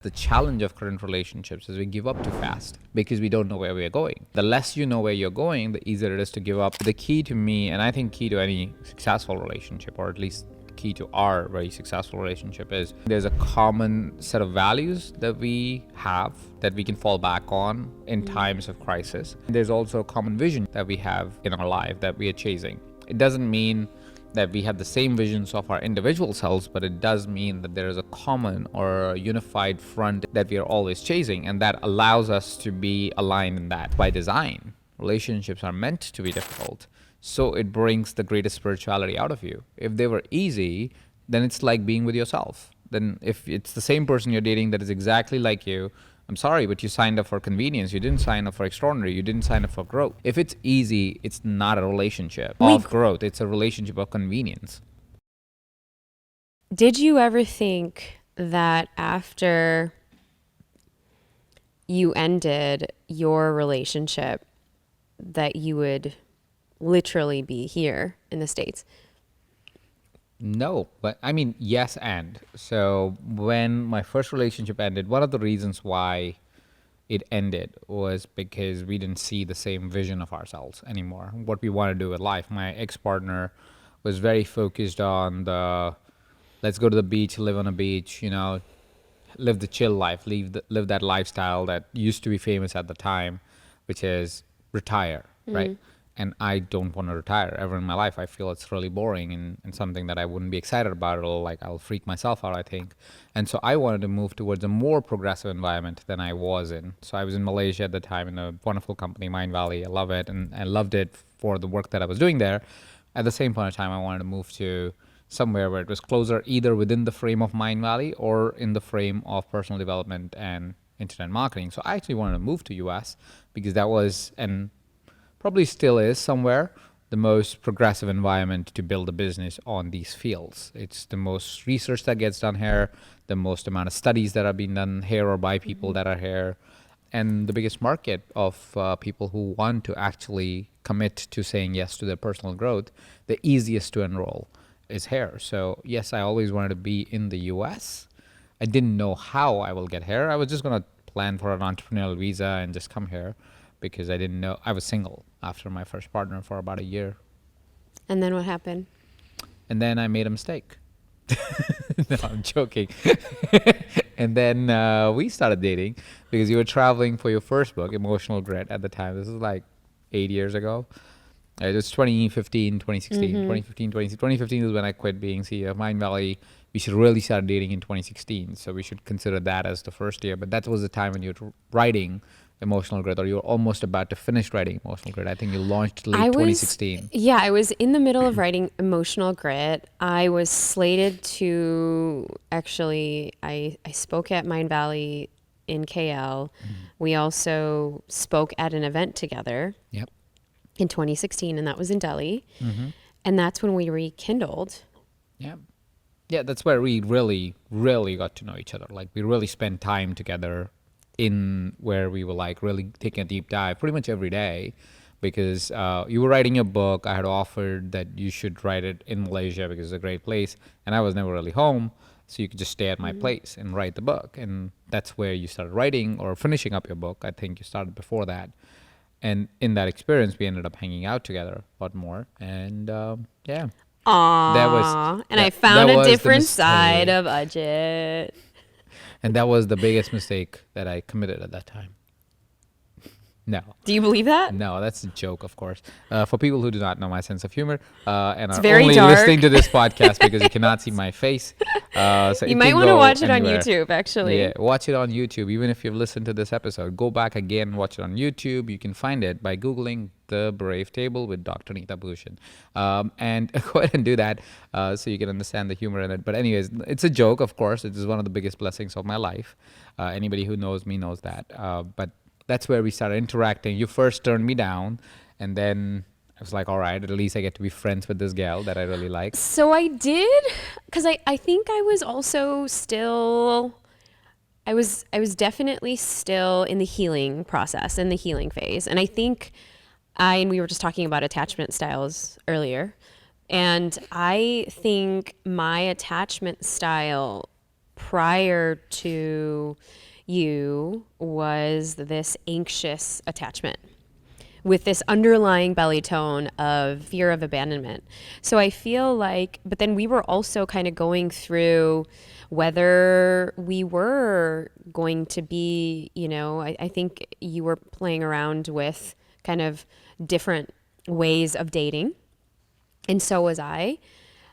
The challenge of current relationships is we give up too fast because we don't know where we are going. The less you know where you're going, the easier it is to give up. The key to me, and I think key to any successful relationship, or at least key to our very successful relationship, is there's a common set of values that we have that we can fall back on in times of crisis. There's also a common vision that we have in our life that we are chasing. It doesn't mean that we have the same visions of our individual selves, but it does mean that there is a common or a unified front that we are always chasing, and that allows us to be aligned in that. By design, relationships are meant to be difficult, so it brings the greatest spirituality out of you. If they were easy, then it's like being with yourself. Then if it's the same person you're dating that is exactly like you, I'm sorry, but you signed up for convenience. You didn't sign up for extraordinary. You didn't sign up for growth. If it's easy, it's not a relationship of growth. It's a relationship of convenience. Did you ever think that after you ended your relationship that you would literally be here in the States? No, but I mean, yes, and so when my first relationship ended, one of the reasons why it ended was because we didn't see the same vision of ourselves anymore, what we want to do with life. My ex-partner was very focused on the let's go to the beach, live on a beach, live the chill life, live that lifestyle that used to be famous at the time, which is retire, right? And I don't want to retire ever in my life. I feel it's really boring and something that I wouldn't be excited about. I'll freak myself out, I think. And so I wanted to move towards a more progressive environment than I was in. So I was in Malaysia at the time in a wonderful company, Mind Valley. I love it, and I loved it for the work that I was doing there. At the same point in time, I wanted to move to somewhere where it was closer, either within the frame of Mind Valley or in the frame of personal development and internet marketing. So I actually wanted to move to US because that was probably still is somewhere the most progressive environment to build a business on these fields. It's the most research that gets done here, the most amount of studies that are being done here or by people that are here, and the biggest market of people who want to actually commit to saying yes to their personal growth. The easiest to enroll is here. So yes, I always wanted to be in the US. I didn't know how I will get here. I was just going to plan for an entrepreneurial visa and just come here, because I didn't know. I was single after my first partner for about a year. And then what happened? And then I made a mistake. No, I'm joking. And then we started dating because you were traveling for your first book, Emotional Grit, at the time. This is like 8 years ago. It was 2015, 2016. 2015 is when I quit being CEO of Mind Valley. We should really start dating in 2016. So we should consider that as the first year. But that was the time when you were writing Emotional Grit, or you were almost about to finish writing Emotional Grit. I think you launched late 2016. Yeah, I was in the middle of writing Emotional Grit. I was slated to actually, I spoke at Mind Valley in KL. We also spoke at an event together. Yep. In 2016, and that was in Delhi. And that's when we rekindled. Yeah. Yeah, that's where we really, really got to know each other. Like, we really spent time together in where we were like really taking a deep dive pretty much every day, because you were writing your book. I had offered that you should write it in Malaysia because it's a great place, and I was never really home, so you could just stay at my place and write the book. And that's where you started writing or finishing up your book. I think you started before that. And in that experience, we ended up hanging out together a lot more. And yeah. Aww. I found a different side of Ajit. And that was the biggest mistake that I committed at that time. No. Do you believe that? No, that's a joke, of course. For people who do not know my sense of humor and are very only dark. listening to this podcast because you cannot see my face. So you might want to watch it on YouTube, actually. Yeah, watch it on YouTube. Even if you've listened to this episode, go back again, watch it on YouTube. You can find it by Googling The Brave Table with Dr. Neeta Bhushan. And go ahead and do that so you can understand the humor in it. But anyways, it's a joke, of course. It is one of the biggest blessings of my life. Anybody who knows me knows that. But that's where we started interacting. You first turned me down, and then I was like, all right, at least I get to be friends with this gal that I really like. So I did, because I think I was also still, I was definitely still in the healing process, in the healing phase. And I think and we were just talking about attachment styles earlier. And I think my attachment style prior to you was this anxious attachment with this underlying belly tone of fear of abandonment. So I feel like, but then we were also kind of going through whether we were going to be, I think you were playing around with kind of different ways of dating, and so was I.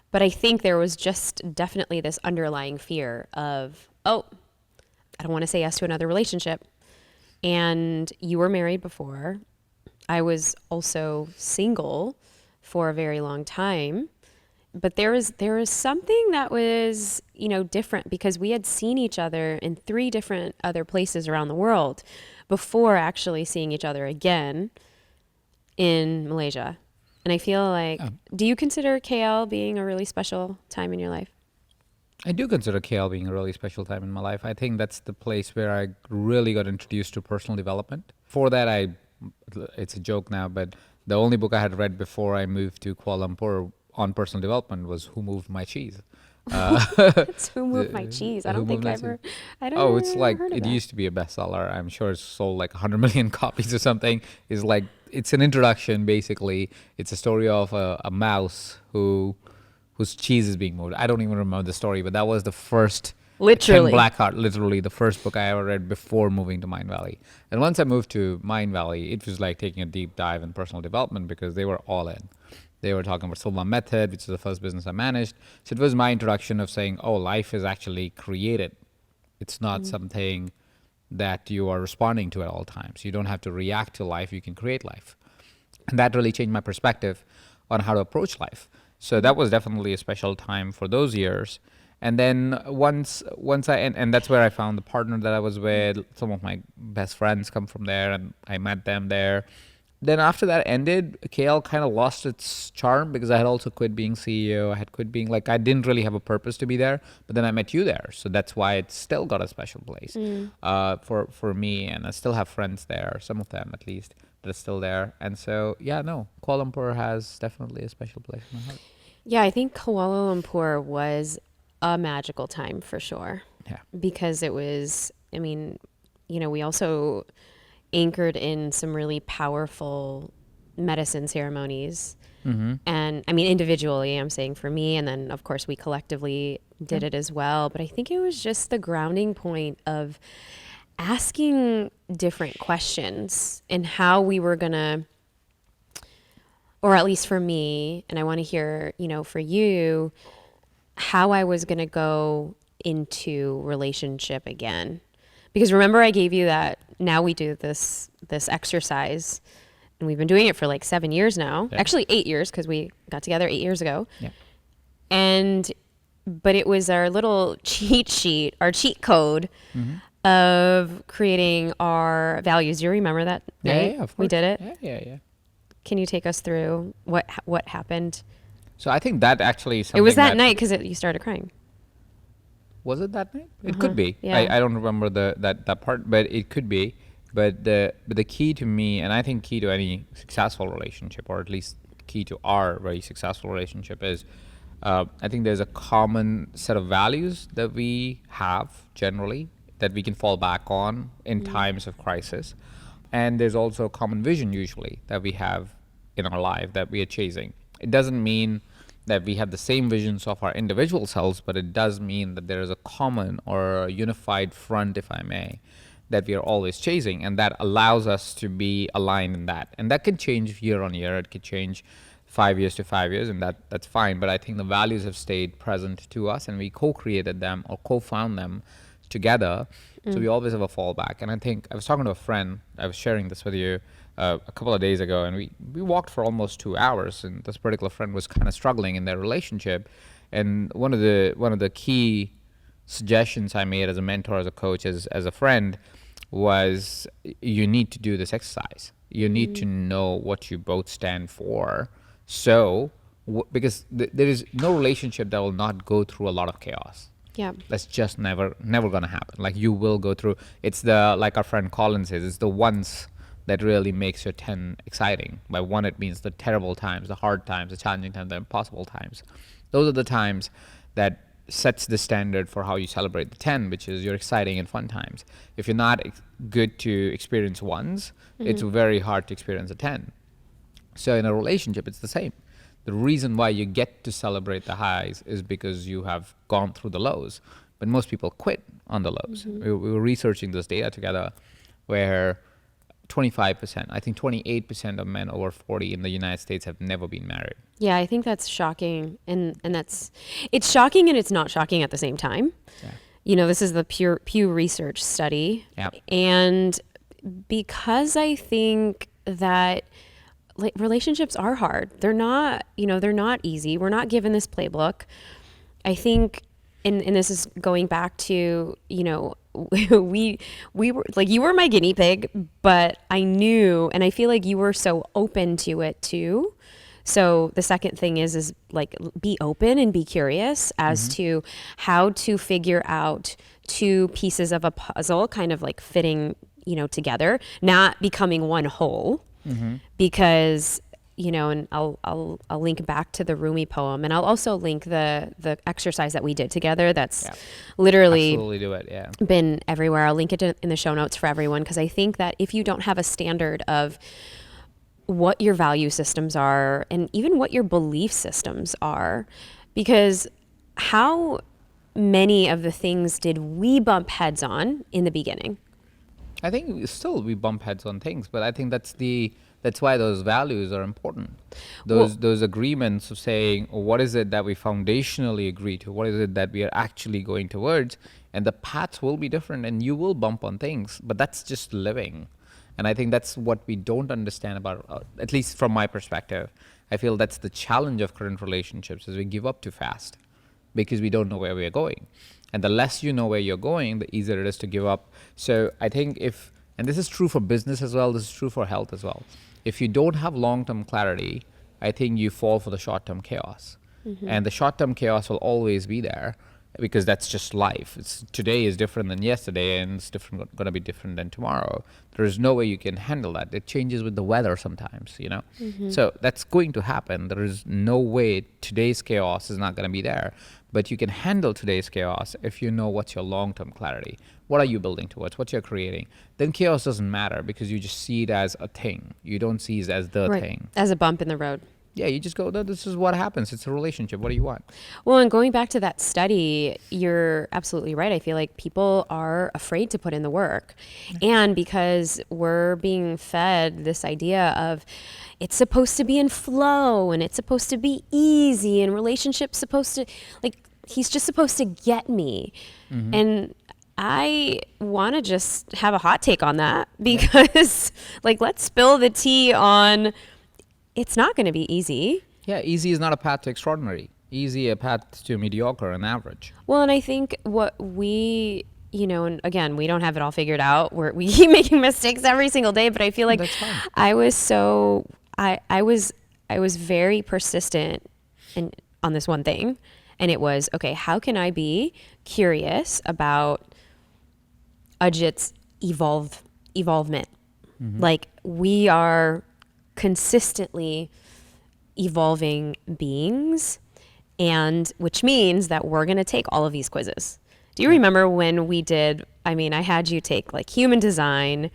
But I think there was just definitely this underlying fear of, oh, I don't want to say yes to another relationship. And you were married before. I was also single for a very long time. But there was something that was, different because we had seen each other in 3 different other places around the world before actually seeing each other again in Malaysia. And I feel like, do you consider KL being a really special time in your life? I do consider KL being a really special time in my life. I think that's the place where I really got introduced to personal development. For that, it's a joke now, but the only book I had read before I moved to Kuala Lumpur on personal development was Who Moved My Cheese? It's Who Moved My Cheese. I Who don't Moved think I My ever, Cheese? I don't Oh, it's ever like, heard of it that. used to be a bestseller. I'm sure it's sold like 100 million copies or something. It's like, it's an introduction, basically. It's a story of a mouse whose cheese is being moved. I don't even remember the story, but that was the first Ken Literally. Blackheart, literally the first book I ever read before moving to Mind Valley. And once I moved to Mind Valley, it was like taking a deep dive in personal development because they were all in. They were talking about Silva Method, which is the first business I managed. So it was my introduction of saying, oh, life is actually created. It's not something that you are responding to at all times. You don't have to react to life, you can create life. And that really changed my perspective on how to approach life. So that was definitely a special time for those years. And then once and that's where I found the partner that I was with. Some of my best friends come from there, and I met them there. Then after that ended, KL kind of lost its charm because I had also quit being CEO. I had quit being, like, I didn't really have a purpose to be there. But then I met you there, so that's why it's still got a special place for me. And I still have friends there, some of them at least, that are still there. And so yeah, no, Kuala Lumpur has definitely a special place in my heart. Yeah, I think Kuala Lumpur was a magical time for sure Yeah. because it was, I mean, we also anchored in some really powerful medicine ceremonies. And I mean, individually, I'm saying for me, and then of course we collectively did it as well. But I think it was just the grounding point of asking different questions and how we were going to, or at least for me, and I want to hear, for you, how I was going to go into relationship again. Because remember I gave you that now we do this exercise and we've been doing it for like 7 years now. Yeah. Actually 8 years because we got together 8 years ago. Yeah. And but it was our little cheat sheet, our cheat code of creating our values. Do you remember that night? Yeah, of course. We did it. Yeah. Can you take us through what happened? So I think that actually is It was something that night because you started crying. Was it that night? It could be. Yeah. I don't remember that part, but it could be. But the key to me, and I think key to any successful relationship, or at least key to our very successful relationship, is I think there's a common set of values that we have generally that we can fall back on in times of crisis, and there's also a common vision usually that we have in our life that we are chasing. It doesn't mean that we have the same visions of our individual selves, but it does mean that there is a common or a unified front, if I may, that we are always chasing, and that allows us to be aligned in that. And that can change year on year. It could change 5 years to 5 years, and that's fine. But I think the values have stayed present to us, and we co-created them or co-found them together. So we always have a fallback. And I think I was talking to a friend. I was sharing this with you a couple of days ago, and we walked for almost 2 hours. And this particular friend was kind of struggling in their relationship. And one of the key suggestions I made as a mentor, as a coach, as a friend, was you need to do this exercise. You need to know what you both stand for. So, because there is no relationship that will not go through a lot of chaos. Yeah. That's just never gonna happen. Like, you will go through. It's the, like our friend Colin says, it's the once that really makes your 10 exciting. By one, it means the terrible times, the hard times, the challenging times, the impossible times. Those are the times that sets the standard for how you celebrate the 10, which is your exciting and fun times. If you're not good to experience ones, it's very hard to experience a 10. So in a relationship, it's the same. The reason why you get to celebrate the highs is because you have gone through the lows. But most people quit on the lows. We were researching this data together where 25%, I think 28% of men over 40 in the United States have never been married. Yeah, I think that's shocking. And it's shocking and it's not shocking at the same time. Yeah. You know, this is the Pew Research study. Yep. And because I think that like relationships are hard. They're not easy. We're not given this playbook. I think, and this is going back to, we were like, you were my guinea pig, but I knew, and I feel like you were so open to it too. So the second thing is like, be open and be curious as to how to figure out two pieces of a puzzle kind of like fitting, together, not becoming one whole. Because, and I'll link back to the Rumi poem, and I'll also link the exercise that we did together. That's literally Absolutely do it. Yeah. been everywhere. I'll link it in the show notes for everyone, because I think that if you don't have a standard of what your value systems are and even what your belief systems are, because how many of the things did we bump heads on in the beginning? I think still we bump heads on things, but I think that's why those values are important. Those agreements of saying, what is it that we foundationally agree to? What is it that we are actually going towards? And the paths will be different, and you will bump on things, but that's just living. And I think that's what we don't understand about, at least from my perspective. I feel that's the challenge of current relationships, is we give up too fast because we don't know where we are going. And the less you know where you're going, the easier it is to give up. So I think and this is true for business as well, this is true for health as well. If you don't have long-term clarity, I think you fall for the short-term chaos. And the short-term chaos will always be there, because that's just life. Today is different than yesterday, and it's going to be different than tomorrow. There is no way you can handle that. It changes with the weather sometimes, So that's going to happen. There is no way today's chaos is not going to be there. But you can handle today's chaos if you know what's your long-term clarity. What are you building towards? What you're creating? Then chaos doesn't matter, because you just see it as a thing. You don't see it as the thing. As a bump in the road. Yeah, you just go, this is what happens. It's a relationship. What do you want? Well, and going back to that study, you're absolutely right. I feel like people are afraid to put in the work. And because we're being fed this idea of it's supposed to be in flow and it's supposed to be easy and relationships supposed to, like, he's just supposed to get me. And I want to just have a hot take on that, because like, let's spill the tea on, it's not going to be easy. Yeah, easy is not a path to extraordinary. Easy a path to mediocre and average. Well, and I think what we, and again, we don't have it all figured out. We keep making mistakes every single day, but I feel like I was very persistent on this one thing. And it was, okay, how can I be curious about Ajit's evolvement? Like, we are consistently evolving beings, and which means that we're going to take all of these quizzes. Do you remember when we did, I had you take like human design,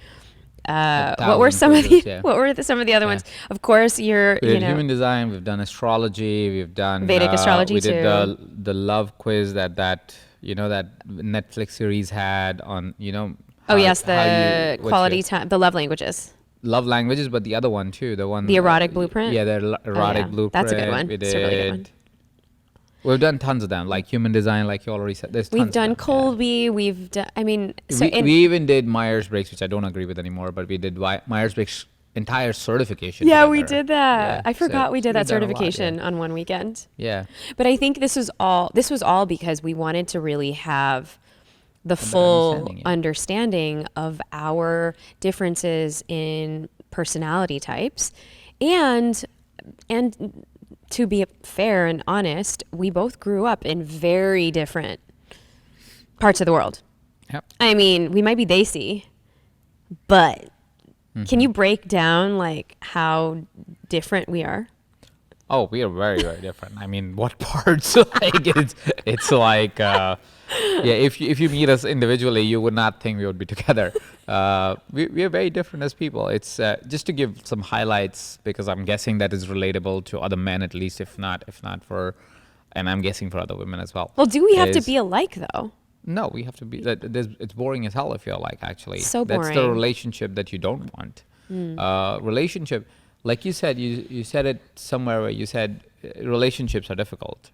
what were some of the other ones? Of course, we did human design, we've done astrology, we've done Vedic astrology we too. did the love quiz that Netflix series had on, the quality time, the love languages. Love languages, but the other one too, the erotic blueprint. Yeah, the erotic blueprint. That's a good one. It's a really good one. We've done tons of them, like human design, like you already said. We've done Colby. We've done. We even did Myers-Briggs, which I don't agree with anymore, but we did Myers-Briggs entire certification. Yeah, together. we did that. Yeah, I forgot we did that certification lot, on one weekend. Yeah. But I think this was all because we wanted to really have the full understanding of our differences in personality types, and to be fair and honest, we both grew up in very different parts of the world. Yep. We might be desi, but can you break down like how different we are? Oh, we are very, very different. I mean, what parts? Like it's like, yeah. If you meet us individually, you would not think we would be together. We are very different as people. It's just to give some highlights because I'm guessing that is relatable to other men at least, if not for, and I'm guessing for other women as well. Well, do we have to Is be alike though? no, we have to be. It's boring as hell. I feel like actually, So that's the boring. relationship that you don't want. Relationship, like you said, you said it somewhere where you said relationships are difficult,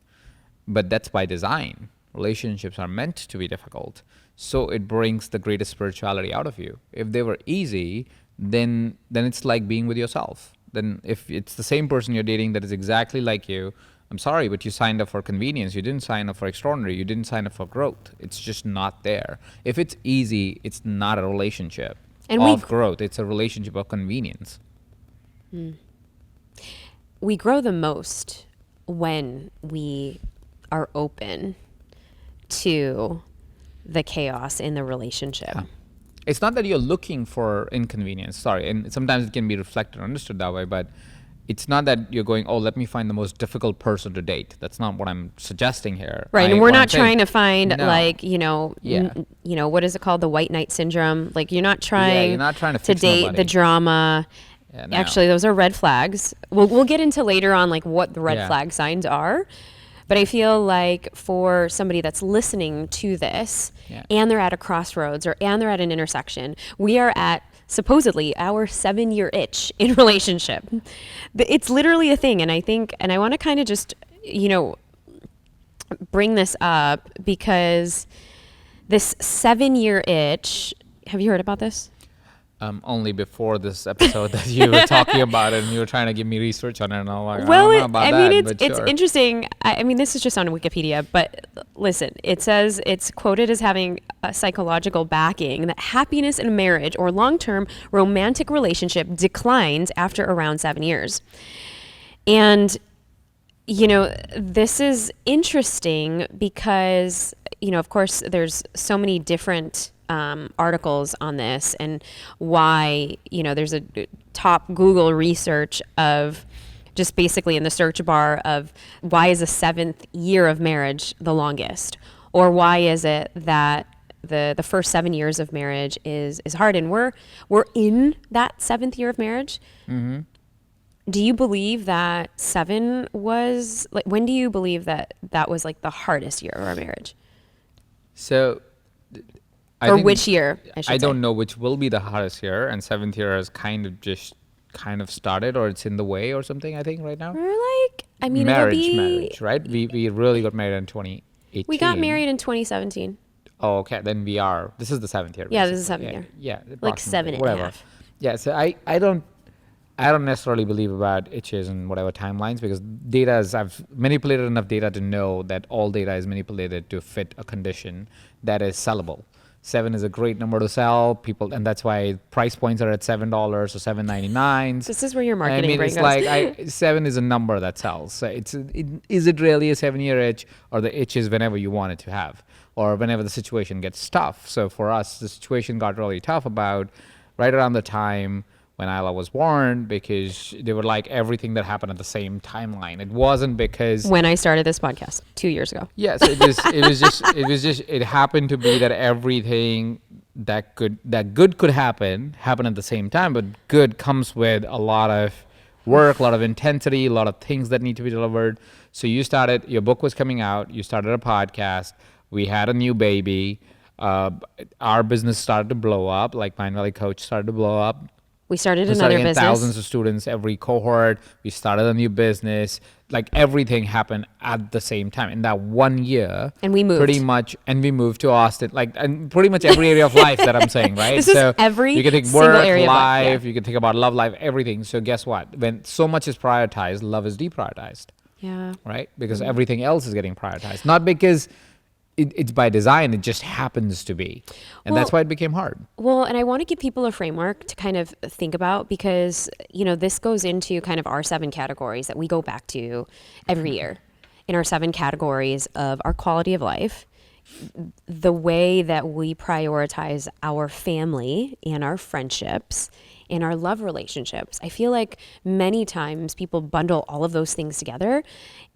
but that's by design. Relationships are meant to be difficult, so it brings the greatest spirituality out of you. If they were easy, then it's like being with yourself. Then if it's the same person you're dating that is exactly like you, I'm sorry, but you signed up for convenience. You didn't sign up for extraordinary. You didn't sign up for growth. It's just not there. If it's easy, it's not a relationship And of growth. It's a relationship of convenience. we grow the most when we are open to the chaos in the relationship. It's not that you're looking for inconvenience. Sorry, and sometimes it can be reflected or understood that way, but it's not that you're going, oh, let me find the most difficult person to date. That's not what I'm suggesting here. Right, and we're what I'm not saying- trying to find No. like Yeah. what is it called, the white knight syndrome? Like you're not trying, you're not trying to fix date nobody. the drama. Yeah, no. Actually, those are red flags. We'll get into later on like what the red Yeah. flag signs are. But I feel like for somebody that's listening to this Yeah. and they're at a crossroads and they're at an intersection, we are at supposedly our 7-year itch in relationship. It's literally a thing. And I think, and I want to kind of just, bring this up because this 7-year itch, have you heard about this? Only before this episode that you were talking about it and you were trying to give me research on it, and I'm like, Well, I don't know about that, but it's sure. interesting. I mean, this is just on Wikipedia, but listen, it says it's quoted as having a psychological backing that happiness in a marriage or long-term romantic relationship declines after around 7 years. And, this is interesting because, of course, there's so many different articles on this and why, there's a top Google research of just basically in the search bar of why is the 7th year of marriage the longest, or why is it that the first 7 years of marriage is hard, and we're in that 7th year of marriage. Mm-hmm. Do you believe that 7 was like, when do you believe that was like the hardest year of our marriage? So, Or which year, I should I say. don't know which will be the hardest year, and 7th year has kind of started, or it's in the way or something, I think, right now. We're like, I mean, Marriage, right? We really got married in 2018. We got married in 2017. Oh, okay. Then this is the 7th year. Yeah, this is the basically. 7th year. Yeah, Like approximately, 7 and a whatever. half. Yeah, so I don't necessarily believe about itches and whatever timelines, because I've manipulated enough data to know that all data is manipulated to fit a condition that is sellable. 7 is a great number to sell people, and that's why price points are at $7 or $7.99. This is where your I marketing mean, brain it's goes. like 7 is a number that sells. So is it really a 7-year itch, or the itch is whenever you want it to have, or whenever the situation gets tough? So for us, the situation got really tough about right around the time when Isla was born, because they were like everything that happened at the same timeline. It wasn't because When I started this podcast 2 years ago. yes, it happened to be that everything that good could happen at the same time, but good comes with a lot of work, a lot of intensity, a lot of things that need to be delivered. So your book was coming out, you started a podcast, we had a new baby, our business started to blow up, like Mind Valley Coach started to blow up. We started We another started getting business. thousands of students every cohort. We started a new business. Like everything happened at the same time in that 1 year. And we moved. Pretty much, and we moved to Austin. Like, and pretty much every area of life that I'm saying, right? This is every you can think single work, area of life, life. yeah. You can think about love life, everything. So guess what? When so much is prioritized, love is deprioritized, Yeah. right? Because everything else is getting prioritized, not because it's by design. It just happens to be, and that's Well- why it became hard. Well, and I want to give people a framework to kind of think about because, this goes into kind of our 7 categories that we go back to every year in our 7 categories of our quality of life the way that we prioritize our family and our friendships and our love relationships. I feel like many times people bundle all of those things together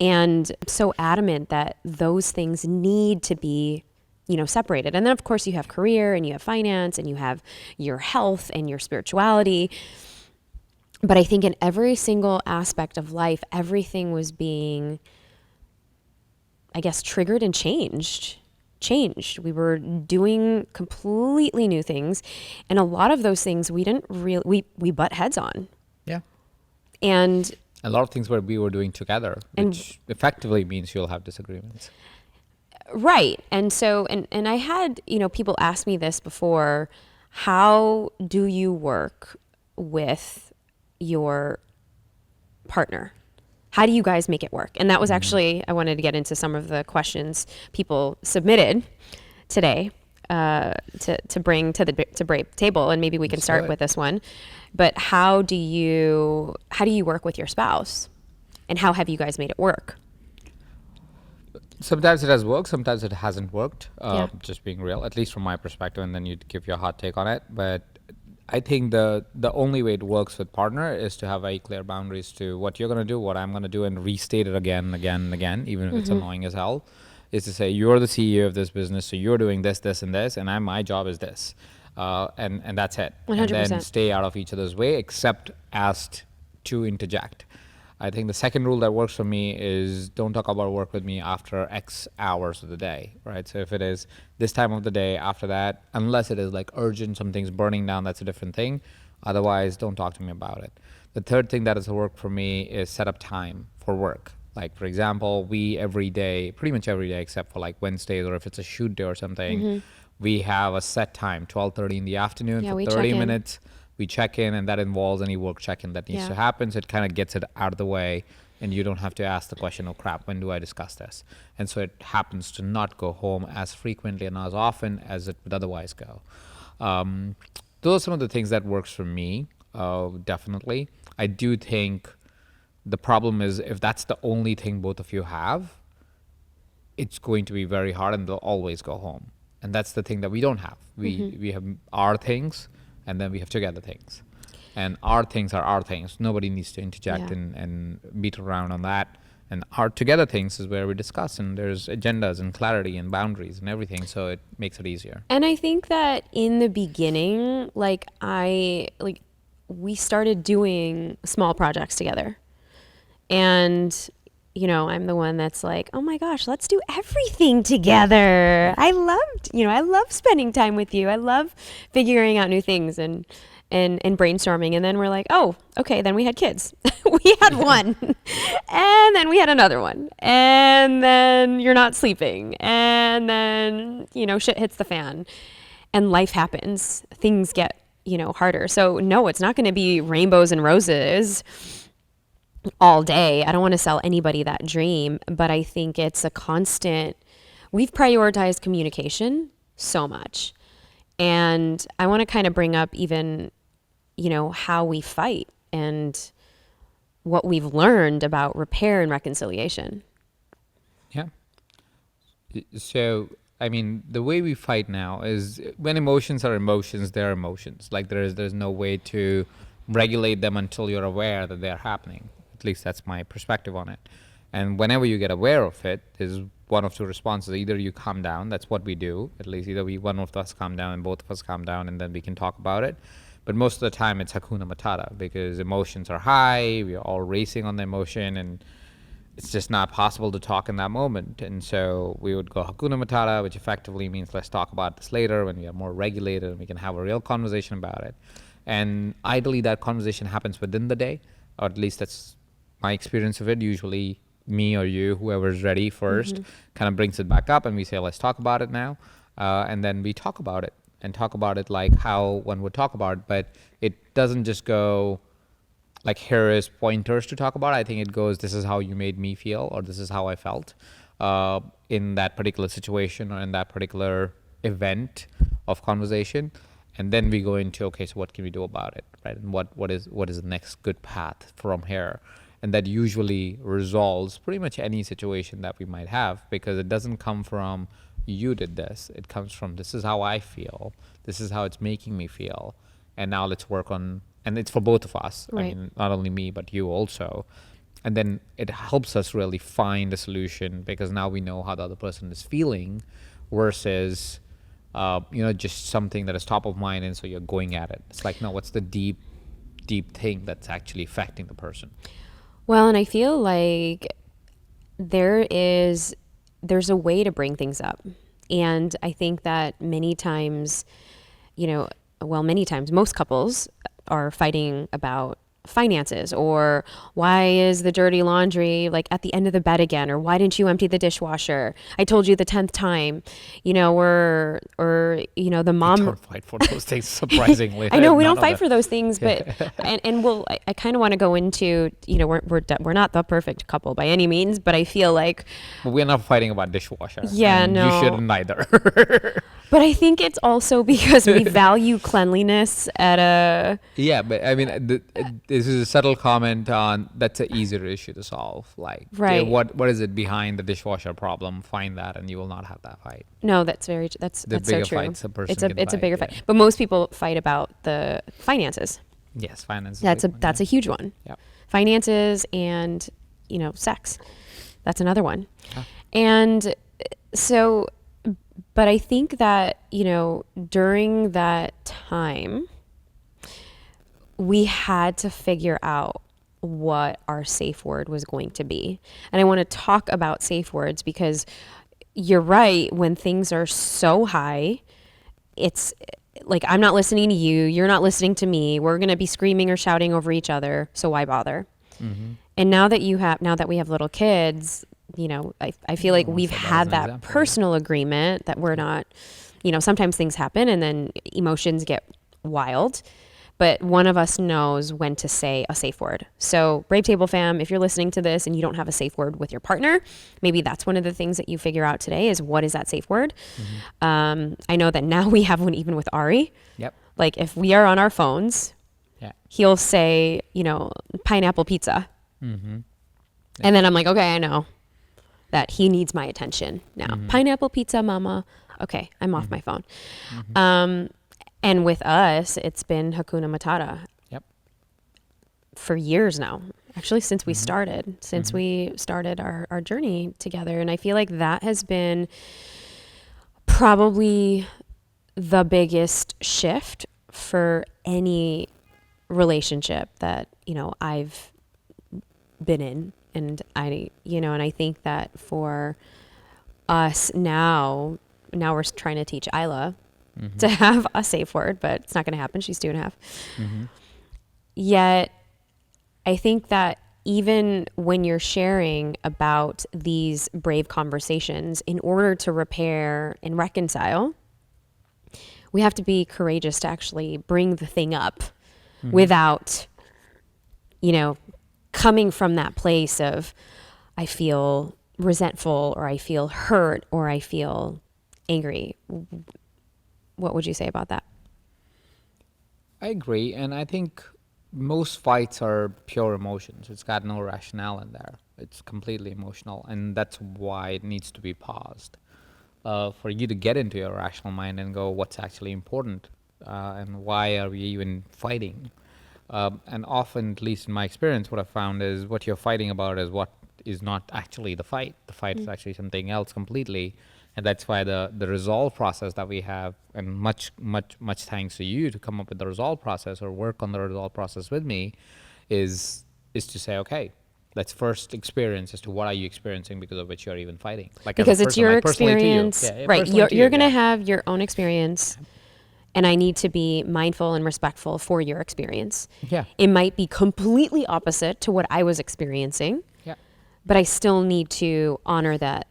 and so adamant that those things need to be, you know, separated. And then of course you have career and you have finance and you have your health and your spirituality. But I think in every single aspect of life, everything was being, I guess, triggered and changed. We were doing completely new things. And a lot of those things we didn't really, we butt heads on. Yeah. And, A lot of things where we were doing together, And- which effectively means you'll have disagreements. right. And so, and I had, you know, people ask me this before, how do you work with your partner? How do you guys make it work? And that was actually, I wanted to get into some of the questions people submitted today to bring to the table, and maybe we can Let's start do it. with this one. But how do you work with your spouse, and how have you guys made it work? Sometimes it has worked, sometimes it hasn't worked. Yeah. Just being real, at least from my perspective, and then you give your hot take on it. But I think the only way it works with partner is to have very clear boundaries to what you're gonna do, what I'm gonna do, and restate it again and again and again, even if it's annoying as hell. Is to say you're the CEO of this business, so you're doing this, this, and this, and my job is this, and that's it. And then 100%. stay out of each other's way, except asked to interject. I think the second rule that works for me is don't talk about work with me after X hours of the day, right? So if it is this time of the day after that, unless it is like urgent, something's burning down, that's a different thing. Otherwise, don't talk to me about it. The third thing that has worked for me is set up time for work. Like, for example, we every day, pretty much every day, except for like Wednesdays or if it's a shoot day or something, we have a set time, 12:30 in the afternoon Yeah, for we check 30 in. minutes. We check in, and that involves any work check-in that needs Yeah. to happen. So it kind of gets it out of the way, and you don't have to ask the question, oh crap, when do I discuss this? And so it happens to not go home as frequently and as often as it would otherwise go. Those are some of the things that works for me, definitely. I do think the problem is if that's the only thing both of you have, it's going to be very hard and they'll always go home. And that's the thing that we don't have. We have our things, and then we have together things. And our things are our things. Nobody needs to interject Yeah. and beat around on that. And our together things is where we discuss, and there's agendas and clarity and boundaries and everything, so it makes it easier. And I think that in the beginning, we started doing small projects together. And, you know, I'm the one that's like, oh my gosh, let's do everything together. I love spending time with you. I love figuring out new things and brainstorming. And then we're like, oh, okay, then we had kids. We had one. And then we had another one. And then you're not sleeping. And then, you know, shit hits the fan. And life happens. Things get, you know, harder. So no, it's not going to be rainbows and roses all day. I don't want to sell anybody that dream, but I think it's a constant. We've prioritized communication so much. And I want to kind of bring up even, you know, how we fight and what we've learned about repair and reconciliation. Yeah. So, I mean, the way we fight now is when emotions are emotions, they're emotions. Like there's no way to regulate them until you're aware that they're happening. At least that's my perspective on it. And whenever you get aware of it, there's one of two responses. Either you calm down, that's what we do. At least either one of us calm down and both of us calm down, and then we can talk about it. But most of the time it's Hakuna Matata because emotions are high, we are all racing on the emotion, and it's just not possible to talk in that moment. And so we would go Hakuna Matata, which effectively means let's talk about this later when we are more regulated and we can have a real conversation about it. And ideally that conversation happens within the day, or at least that's my experience of it. Usually me or you, whoever's ready first, kind of brings it back up and we say, let's talk about it now. And then we talk about it and talk about it like how one would talk about it. But it doesn't just go like, here is pointers to talk about. I think it goes, this is how you made me feel, or this is how I felt in that particular situation or in that particular event of conversation. And then we go into, okay, so what can we do about it, right? And what is the next good path from here? And that usually resolves pretty much any situation that we might have, because it doesn't come from you did this. It comes from, this is how I feel. This is how it's making me feel. And now let's work on, and it's for both of us. I Right. mean, not only me, but you also. And then it helps us really find a solution, because now we know how the other person is feeling versus, just something that is top of mind. And so you're going at it. It's like, no, what's the deep thing that's actually affecting the person? Well, and I feel like there's a way to bring things up. And I think that many times, many times most couples are fighting about finances, or why is the dirty laundry like at the end of the bed again, or why didn't you empty the dishwasher? I told you the 10th time, the We mom. don't fight for those things, surprisingly. I know we None don't of fight the, for those things, but and I kind of want to go into, we're not the perfect couple by any means, but I feel like, but we're not fighting about dishwasher, yeah, and you no. shouldn't either. But I think it's also because we value cleanliness at a. Yeah, but I mean, this is a subtle comment on, that's an easier issue to solve. Like, Right. what is it behind the dishwasher problem? Find that, and you will not have that fight. No, that's The that's so bigger true. fights a person It's a can it's a fight, bigger yeah. fight. But most people fight about the finances. Yes, finance. Is That's a a big one, that's a huge one. yeah. Finances and, sex. That's another one. Yeah. And so, but I think that, during that time, we had to figure out what our safe word was going to be. And I want to talk about safe words because you're right. When things are so high, it's like, I'm not listening to you. You're not listening to me. We're going to be screaming or shouting over each other. So why bother? Mm-hmm. And now that we have little kids, I feel like Well, we've so that as had an that example, yeah. personal agreement that we're not, sometimes things happen and then emotions get wild. But one of us knows when to say a safe word. So, Brave Table fam, if you're listening to this and you don't have a safe word with your partner, maybe that's one of the things that you figure out today is, what is that safe word? Mm-hmm. I know that now we have one even with Ari. Yep. Like, if we are on our phones, Yeah. he'll say, pineapple pizza. Mm-hmm. And then I'm like, okay, I know that he needs my attention now. Mm-hmm. Pineapple pizza, mama. Okay, I'm off my phone. Mm-hmm. And with us, it's been Hakuna Matata Yep. for years now. Actually, since we Mm-hmm. since we started our journey together. And I feel like that has been probably the biggest shift for any relationship that, I've been in. And I think that for us now we're trying to teach Isla Mm-hmm. to have a safe word, but it's not going to happen. She's 2.5. Mm-hmm. Yet, I think that even when you're sharing about these brave conversations, in order to repair and reconcile, we have to be courageous to actually bring the thing up without, coming from that place of, I feel resentful, or I feel hurt, or I feel angry. What would you say about that? I agree, and I think most fights are pure emotions. It's got no rationale in there. It's completely emotional, and that's why it needs to be paused. For you to get into your rational mind and go, what's actually important, and why are we even fighting? And often, at least in my experience, what I've found is what you're fighting about is what is not actually the fight. The fight is actually something else completely. And that's why the resolve process that we have, and much thanks to you to come up with the resolve process or work on the resolve process with me, is to say, okay, let's first experience as to what are you experiencing because of which you're even fighting. Like, as a Because it's person, your like personally to you. experience, Yeah, right? personally to You're you, going to yeah. have your own experience, and I need to be mindful and respectful for your experience. Yeah. It might be completely opposite to what I was experiencing, Yeah. but I still need to honor that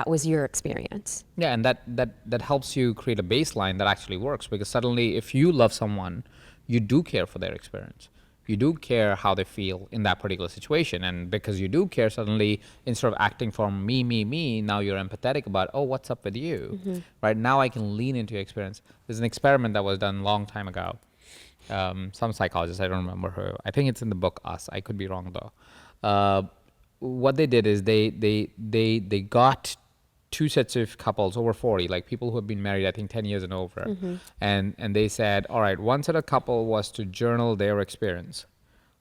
was your experience. Yeah, and that helps you create a baseline that actually works, because suddenly if you love someone, you do care for their experience. You do care how they feel in that particular situation. And because you do care, suddenly instead of acting from me, now you're empathetic about, oh, what's up with you? Right now I can lean into your experience. There's an experiment that was done a long time ago. Some psychologist, I don't remember her. I think it's in the book Us. I could be wrong though. What they did is they got two sets of couples over 40, like people who have been married, I think 10 years and over. And they said, all right, one set of couple was to journal their experience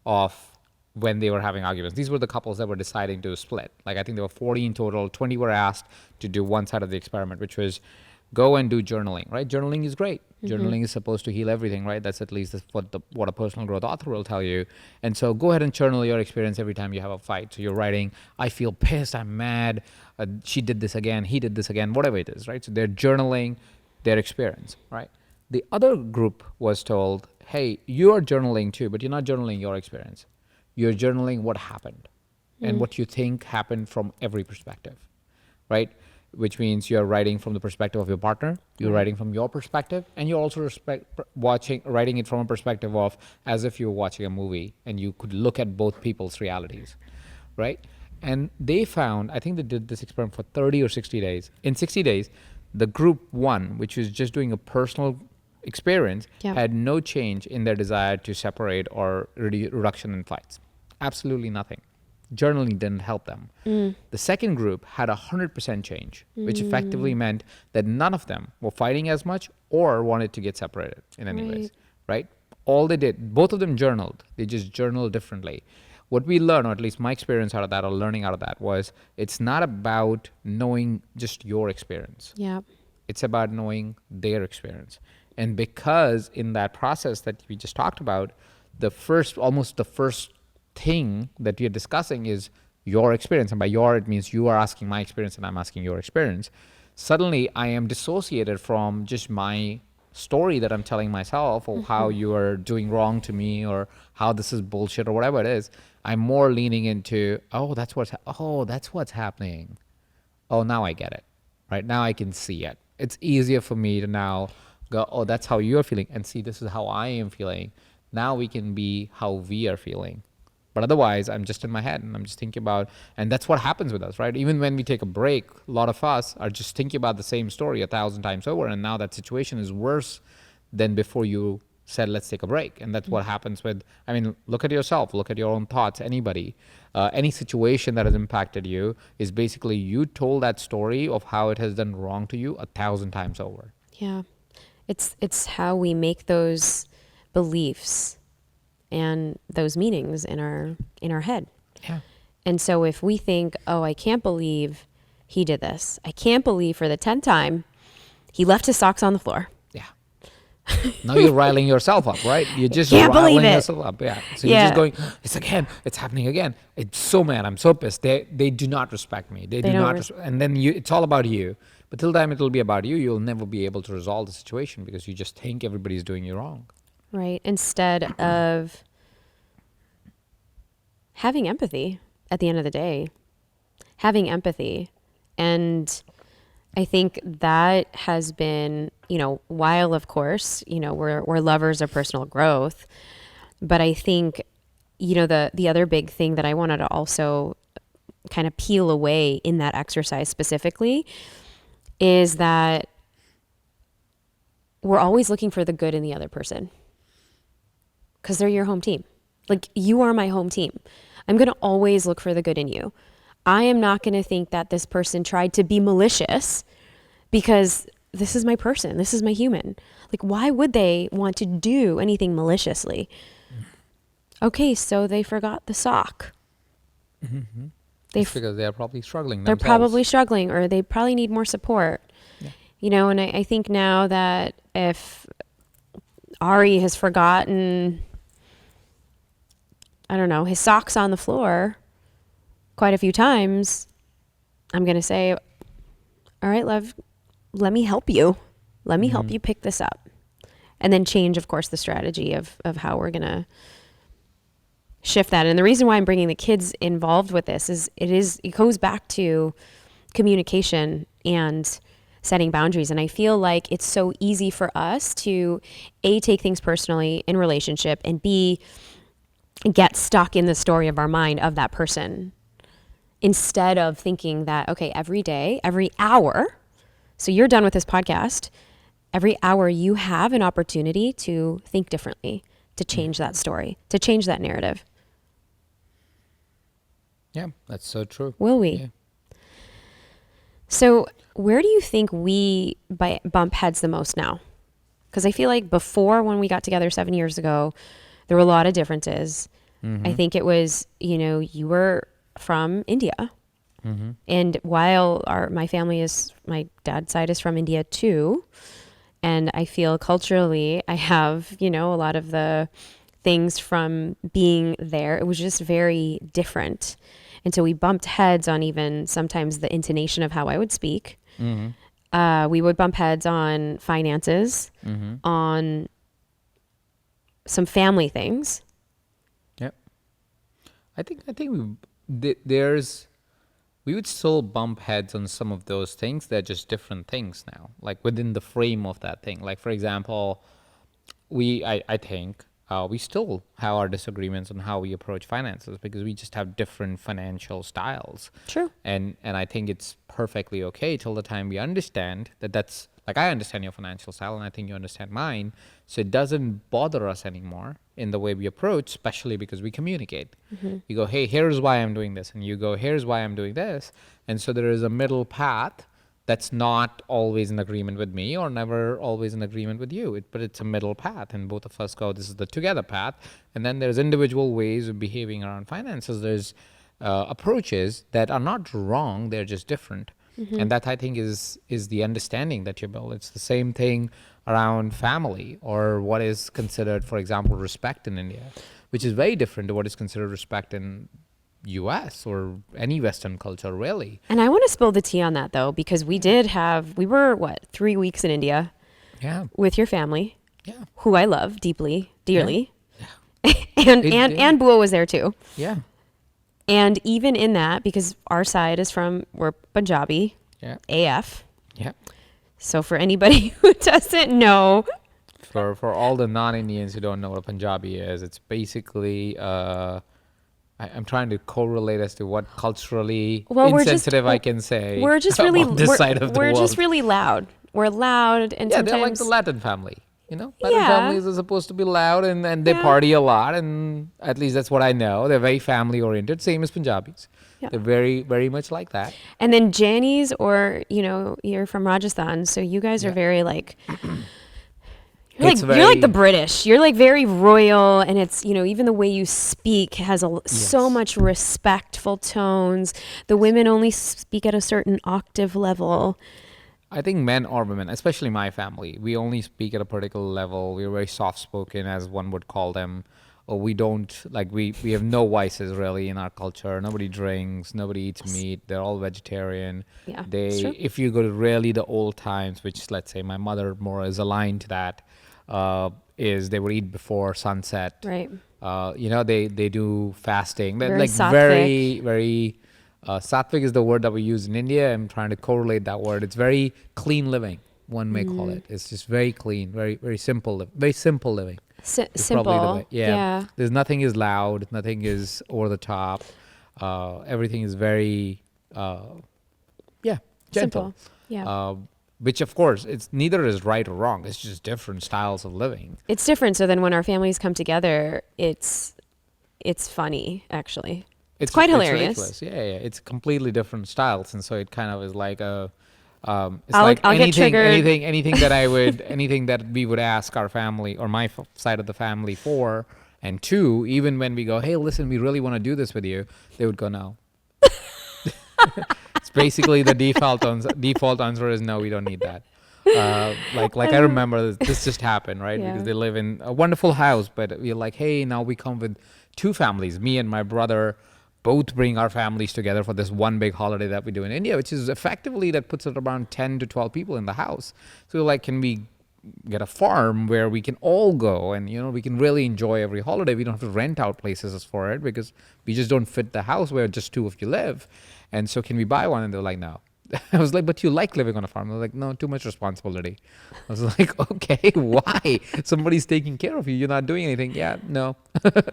of when they were having arguments. These were the couples that were deciding to split. Like I think there were 40 in total, 20 were asked to do one side of the experiment, which was go and do journaling, right? Journaling is great. Journaling is supposed to heal everything, right? That's at least what a personal growth author will tell you. And so go ahead and journal your experience every time you have a fight. So you're writing, I feel pissed, I'm mad, she did this again, he did this again, whatever it is, right? So they're journaling their experience, right? The other group was told, hey, you're journaling too, but you're not journaling your experience. You're journaling what happened and what you think happened from every perspective, right? Which means you're writing from the perspective of your partner, you're writing from your perspective, and you're also writing it from a perspective of as if you're watching a movie and you could look at both people's realities, right? And they found, I think they did this experiment for 30 or 60 days. In 60 days, the group one, which was just doing a personal experience, had no change in their desire to separate or reduction in fights. Absolutely nothing. Journaling didn't help them. The second group had 100% change, which effectively meant that none of them were fighting as much or wanted to get separated in any ways, right? All they did, both of them journaled. They just journaled differently. What we learned, or at least my experience out of that, or learning out of that, was it's not about knowing just your experience. Yeah. It's about knowing their experience. And because in that process that we just talked about, almost the first thing that we are discussing is your experience. And by your, it means you are asking my experience and I'm asking your experience. Suddenly I am dissociated from just my story that I'm telling myself, or how you are doing wrong to me, or how this is bullshit, or whatever it is. I'm more leaning into, that's what's happening. Oh, now I get it, right? Now I can see it. It's easier for me to now go, oh, that's how you're feeling, and see, this is how I am feeling. Now we can be how we are feeling. But otherwise, I'm just in my head and I'm just thinking about, and that's what happens with us, right? Even when we take a break, a lot of us are just thinking about the same story 1,000 times over, and now that situation is worse than before you said, let's take a break. And that's what happens with, look at yourself, look at your own thoughts, anybody. Any situation that has impacted you is basically you told that story of how it has done wrong to you 1,000 times over. Yeah. It's how we make those beliefs and those meanings in our head. Yeah. And so if we think, oh, I can't believe he did this. I can't believe for the 10th time he left his socks on the floor. Yeah. Now you're riling yourself up, right? You're just Can't believe riling it. yourself up. Yeah. So you're just going, it's happening again. It's so mad. I'm so pissed. They do not respect me. They do not. And then it's all about you. But till the time it'll be about you, you'll never be able to resolve the situation because you just think everybody's doing you wrong. Right. Instead of having empathy at the end of the day, having empathy. And I think that has been, while of course, we're lovers of personal growth, but I think, the other big thing that I wanted to also kind of peel away in that exercise specifically is that we're always looking for the good in the other person because they're your home team. Like, you are my home team. I'm going to always look for the good in you. I am not going to think that this person tried to be malicious because this is my person. This is my human. Like, why would they want to do anything maliciously? Okay, so they forgot the sock. Mm-hmm. Because they're probably struggling They're themselves. probably struggling, or they probably need more support. Yeah. And I think now that if Ari has forgotten, I don't know, his socks on the floor quite a few times, I'm going to say, all right, love, let me help you. Let me help you pick this up. And then change, of course, the strategy of how we're going to shift that. And the reason why I'm bringing the kids involved with this is it goes back to communication and setting boundaries. And I feel like it's so easy for us to A, take things personally in relationship, and B, get stuck in the story of our mind of that person, instead of thinking that, okay, every day, every hour, so you're done with this podcast, every hour you have an opportunity to think differently, to change that story, to change that narrative. Yeah, that's so true. Will we? Yeah. So where do you think we bump heads the most now? Because I feel like before, when we got together 7 years ago, there were a lot of differences. I think it was, you were from India. And while my dad's side is from India too, and I feel culturally I have, a lot of the things from being there. It was just very different. And so we bumped heads on even sometimes the intonation of how I would speak. We would bump heads on finances, on some family things. Yep. There's we would still bump heads on some of those things. They're just different things now, like within the frame of that thing. Like, for example, I think we still have our disagreements on how we approach finances because we just have different financial styles. True. And I think it's perfectly okay till the time we understand that's like, I understand your financial style and I think you understand mine. So it doesn't bother us anymore in the way we approach, especially because we communicate. You go, hey, here's why I'm doing this. And you go, here's why I'm doing this. And so there is a middle path that's not always in agreement with me or never always in agreement with you. But it's a middle path. And both of us go, this is the together path. And then there's individual ways of behaving around finances. There's approaches that are not wrong. They're just different. And that, I think, is the understanding that you build. It's the same thing around family or what is considered, for example, respect in India, which is very different to what is considered respect in US or any Western culture, really. And I want to spill the tea on that, though, because we were 3 weeks in India with your family, who I love deeply, dearly. Yeah. and Bua was there too. Yeah. And even in that, because our side we're Punjabi, AF. Yeah. So for anybody who doesn't know. For all the non-Indians who don't know what a Punjabi is, it's basically, I'm trying to correlate as to what culturally insensitive I can say. We're just really, this side of the world. We're just really loud. We're loud and sometimes. They're like the Latin family. Latin families are supposed to be loud and they party a lot, and at least that's what I know. They're very family oriented, same as Punjabis. Yeah. They're very, very much like that. And then Janis, or you're from Rajasthan, so you guys are very like you're like the British. You're like very royal, and it's even the way you speak has so much respectful tones. The women only speak at a certain octave level. I think men or women, especially my family, we only speak at a particular level. We're very soft-spoken, as one would call them. Or we don't, we have no vices really in our culture. Nobody drinks, nobody eats meat. They're all vegetarian. Yeah, if you go to really the old times, which let's say my mother more is aligned to that, is they would eat before sunset. Right. They do fasting. They're very very, very... sattvic is the word that we use in India. I'm trying to correlate that word. It's very clean living, one may call it. It's just very clean, very, very simple, very simple living. Simple. Yeah. There's nothing is loud. Nothing is over the top. Everything is very, gentle. Simple. Yeah. Which, of course, it's neither is right or wrong. It's just different styles of living. It's different. So then when our families come together, it's funny, actually. It's quite hilarious. It's ridiculous. It's completely different styles, and so it kind of is like a. I'll get triggered. Anything that we would ask our family or my side of the family for, and two, even when we go, hey, listen, we really want to do this with you, they would go no. It's basically the default answer is no, we don't need that. I remember this just happened, right? Because they live in a wonderful house, but we're like, hey, now we come with two families, me and my brother. Both bring our families together for this one big holiday that we do in India, which is effectively that puts it around 10 to 12 people in the house. So we're like, can we get a farm where we can all go and, we can really enjoy every holiday. We don't have to rent out places for it because we just don't fit the house where just two of you live. And so can we buy one? And they're like, no. I was like, but you like living on a farm. They're like, no, too much responsibility. I was like, okay, why? Somebody's taking care of you. You're not doing anything. Yeah, no.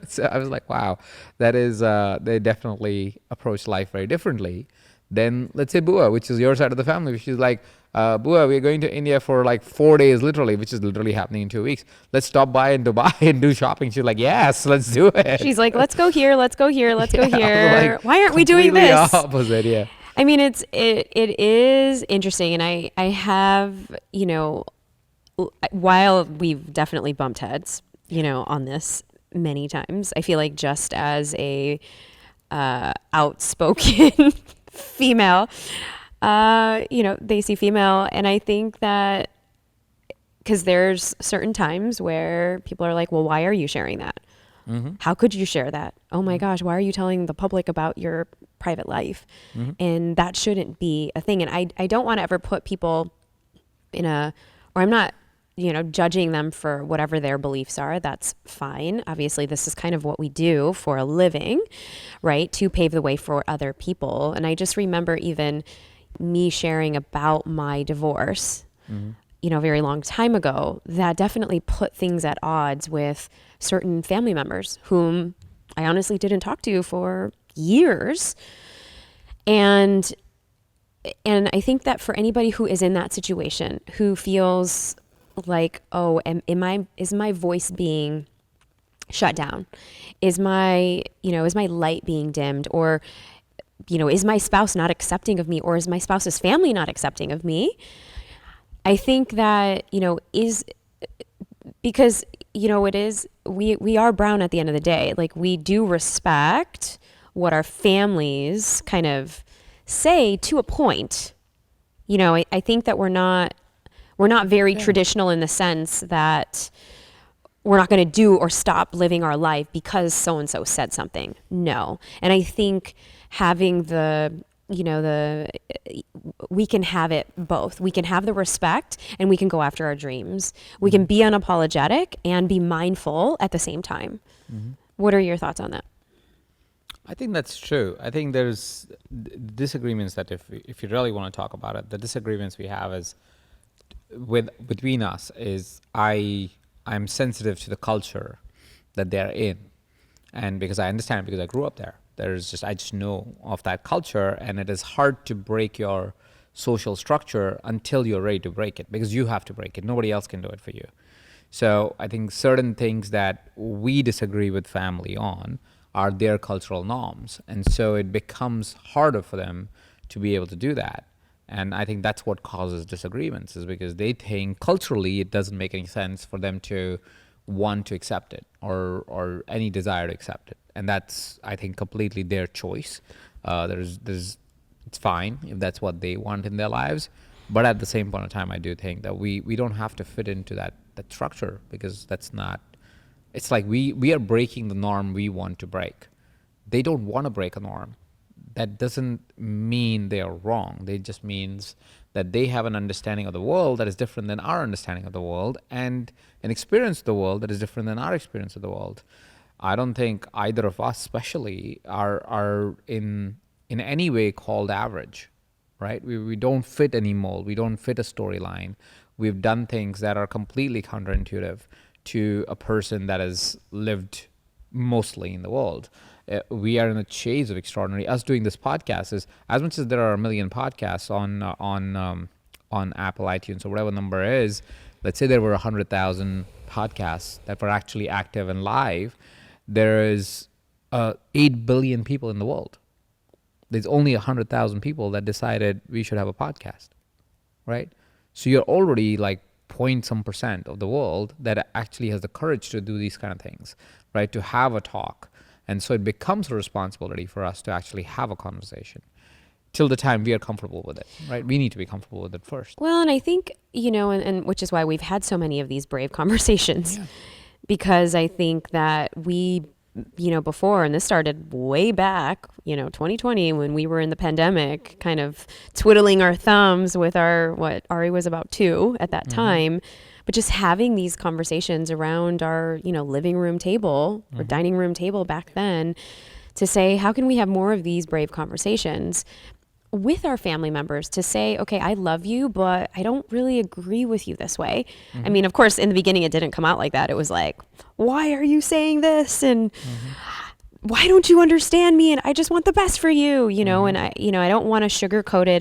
So I was like, wow, that is, they definitely approach life very differently. Then let's say Bua, which is your side of the family. She's like, Bua, we're going to India for like 4 days, literally, which is literally happening in 2 weeks. Let's stop by in Dubai and do shopping. She's like, yes, let's do it. She's like, let's go here, let's go here, let's go here. Like, why aren't we doing this? Opposite, yeah. I mean, it is interesting, and I have, while we've definitely bumped heads, on this many times, I feel like just as a outspoken female, they see female, and I think that because there's certain times where people are like, well, why are you sharing that? How could you share that? Oh my gosh, why are you telling the public about your private life? And that shouldn't be a thing. And I don't want to ever put people or I'm not, judging them for whatever their beliefs are. That's fine. Obviously, this is kind of what we do for a living, right? To pave the way for other people. And I just remember even me sharing about my divorce, a very long time ago, that definitely put things at odds with certain family members whom I honestly didn't talk to for years. And I think that for anybody who is in that situation, who feels like, oh, is my voice being shut down? Is my light being dimmed? Or, is my spouse not accepting of me? Or is my spouse's family not accepting of me? I think that, is because, it is, we are brown at the end of the day. Like, we do respect what our families kind of say to a point. I think that we're not very traditional in the sense that we're not going to do or stop living our life because so-and-so said something. No. And I think having we can have it both. We can have the respect and we can go after our dreams. We can be unapologetic and be mindful at the same time. What are your thoughts on that? I think that's true. I think there's disagreements that if you really want to talk about it, the disagreements we have is between us is I'm sensitive to the culture that they're in, and because I understand, because I grew up there. I just know of that culture, and it is hard to break your social structure until you're ready to break it, because you have to break it. Nobody else can do it for you. So I think certain things that we disagree with family on are their cultural norms, and so it becomes harder for them to be able to do that. And I think that's what causes disagreements, is because they think culturally it doesn't make any sense for them to want to accept it or any desire to accept it. And that's, I think, completely their choice. It's fine if that's what they want in their lives. But at the same point of time, I do think that we don't have to fit into that structure, because that's not, it's like we are breaking the norm we want to break. They don't want to break a norm. That doesn't mean they are wrong. It just means that they have an understanding of the world that is different than our understanding of the world, and an experience of the world that is different than our experience of the world. I don't think either of us especially are in any way called average, right? We don't fit any mold. We don't fit a storyline. We've done things that are completely counterintuitive to a person that has lived mostly in the world. We are in a chase of extraordinary. Us doing this podcast is, as much as there are a million podcasts on Apple iTunes or whatever number is. Let's say there were 100,000 podcasts that were actually active and live. There is 8 billion people in the world. There's only 100,000 people that decided we should have a podcast, right? So you're already like point some % of the world that actually has the courage to do these kind of things, right? To have a talk. And so it becomes a responsibility for us to actually have a conversation till the time we are comfortable with it, right? We need to be comfortable with it first. Well, and I think, and which is why we've had so many of these brave conversations, because I think that we, before, and this started way back, 2020, when we were in the pandemic, kind of twiddling our thumbs with Ari was about 2 at that time. But just having these conversations around our, living room table or dining room table back then, to say, how can we have more of these brave conversations with our family members, to say, okay, I love you, but I don't really agree with you this way. I mean, of course, in the beginning, it didn't come out like that. It was like, why are you saying this? And why don't you understand me? And I just want the best for you, Mm-hmm. and I don't want to sugarcoat it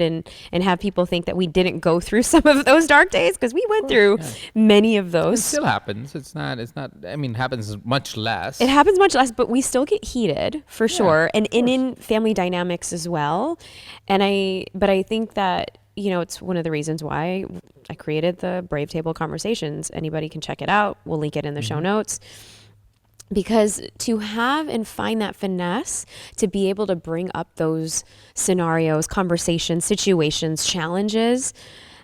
and have people think that we didn't go through some of those dark days, because we Of went course, through yeah. many of And those. still happens. It's not, I mean, happens much It less. happens much less, but we still get heated for Yeah, sure, and of course. in family dynamics as well. But I think that it's one of the reasons why I created the Brave Table Conversations. Anybody can check it out. We'll link it in the show Mm-hmm. notes. Because to have and find that finesse to be able to bring up those scenarios, conversations, situations, challenges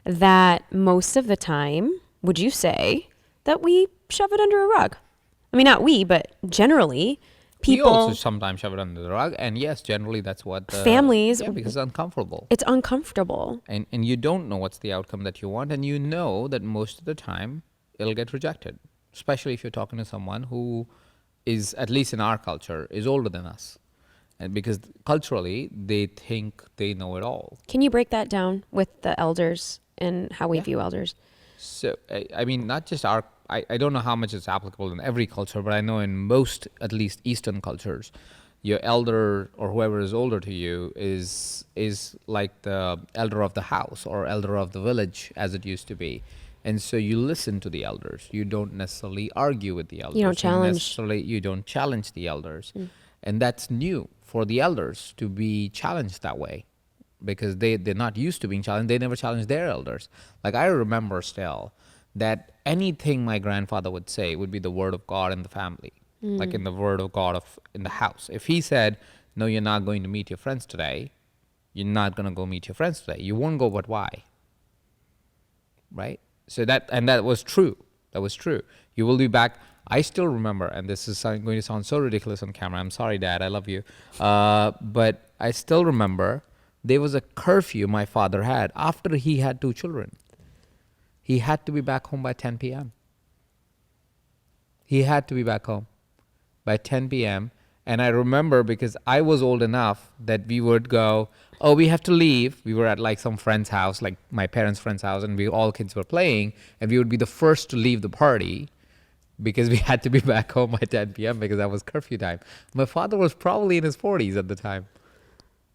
that most of the time, would you say that we shove it under a rug? I mean, not we, but generally, We also people, sometimes shove it under the rug, and yes, generally that's what families, yeah, because it's uncomfortable. it's uncomfortable. And you don't know what's the outcome that you want, and you know that most of the time it'll get rejected, especially if you're talking to someone who is, at least in our culture, is older than us. And because culturally they think they know it all. Can you break that down with the elders and how we Yeah. view elders? So I mean, not just our. I don't know how much it's applicable in every culture, but I know in most, at least Eastern cultures, your elder or whoever is older to you is like the elder of the house or elder of the village, as it used to be. And so you listen to the elders. You don't necessarily argue with the You don't elders. challenge. You don't challenge the elders, and that's new for the elders to be challenged that way, because they're not used to being challenged. They never challenge their elders. Like, I remember still that anything my grandfather would say would be the word of God in the family, like in the word of God of in the house. If he said, "No, you're not going to meet your friends today," you're not going to go meet your friends today. You won't go, but why? Right? So that was true. That was true. You will be back. I still remember, and this is going to sound so ridiculous on camera. I'm sorry, Dad. I love you. But I still remember there was a curfew my father had after he had two children. He had to be back home by 10 p.m. He had to be back home by 10 p.m. And I remember because I was old enough that we would go, oh, we have to leave. We were at like some friend's house, like my parents' friend's house, and we all kids were playing, and we would be the first to leave the party because we had to be back home by 10 p.m. because that was curfew time. My father was probably in his 40s at the time.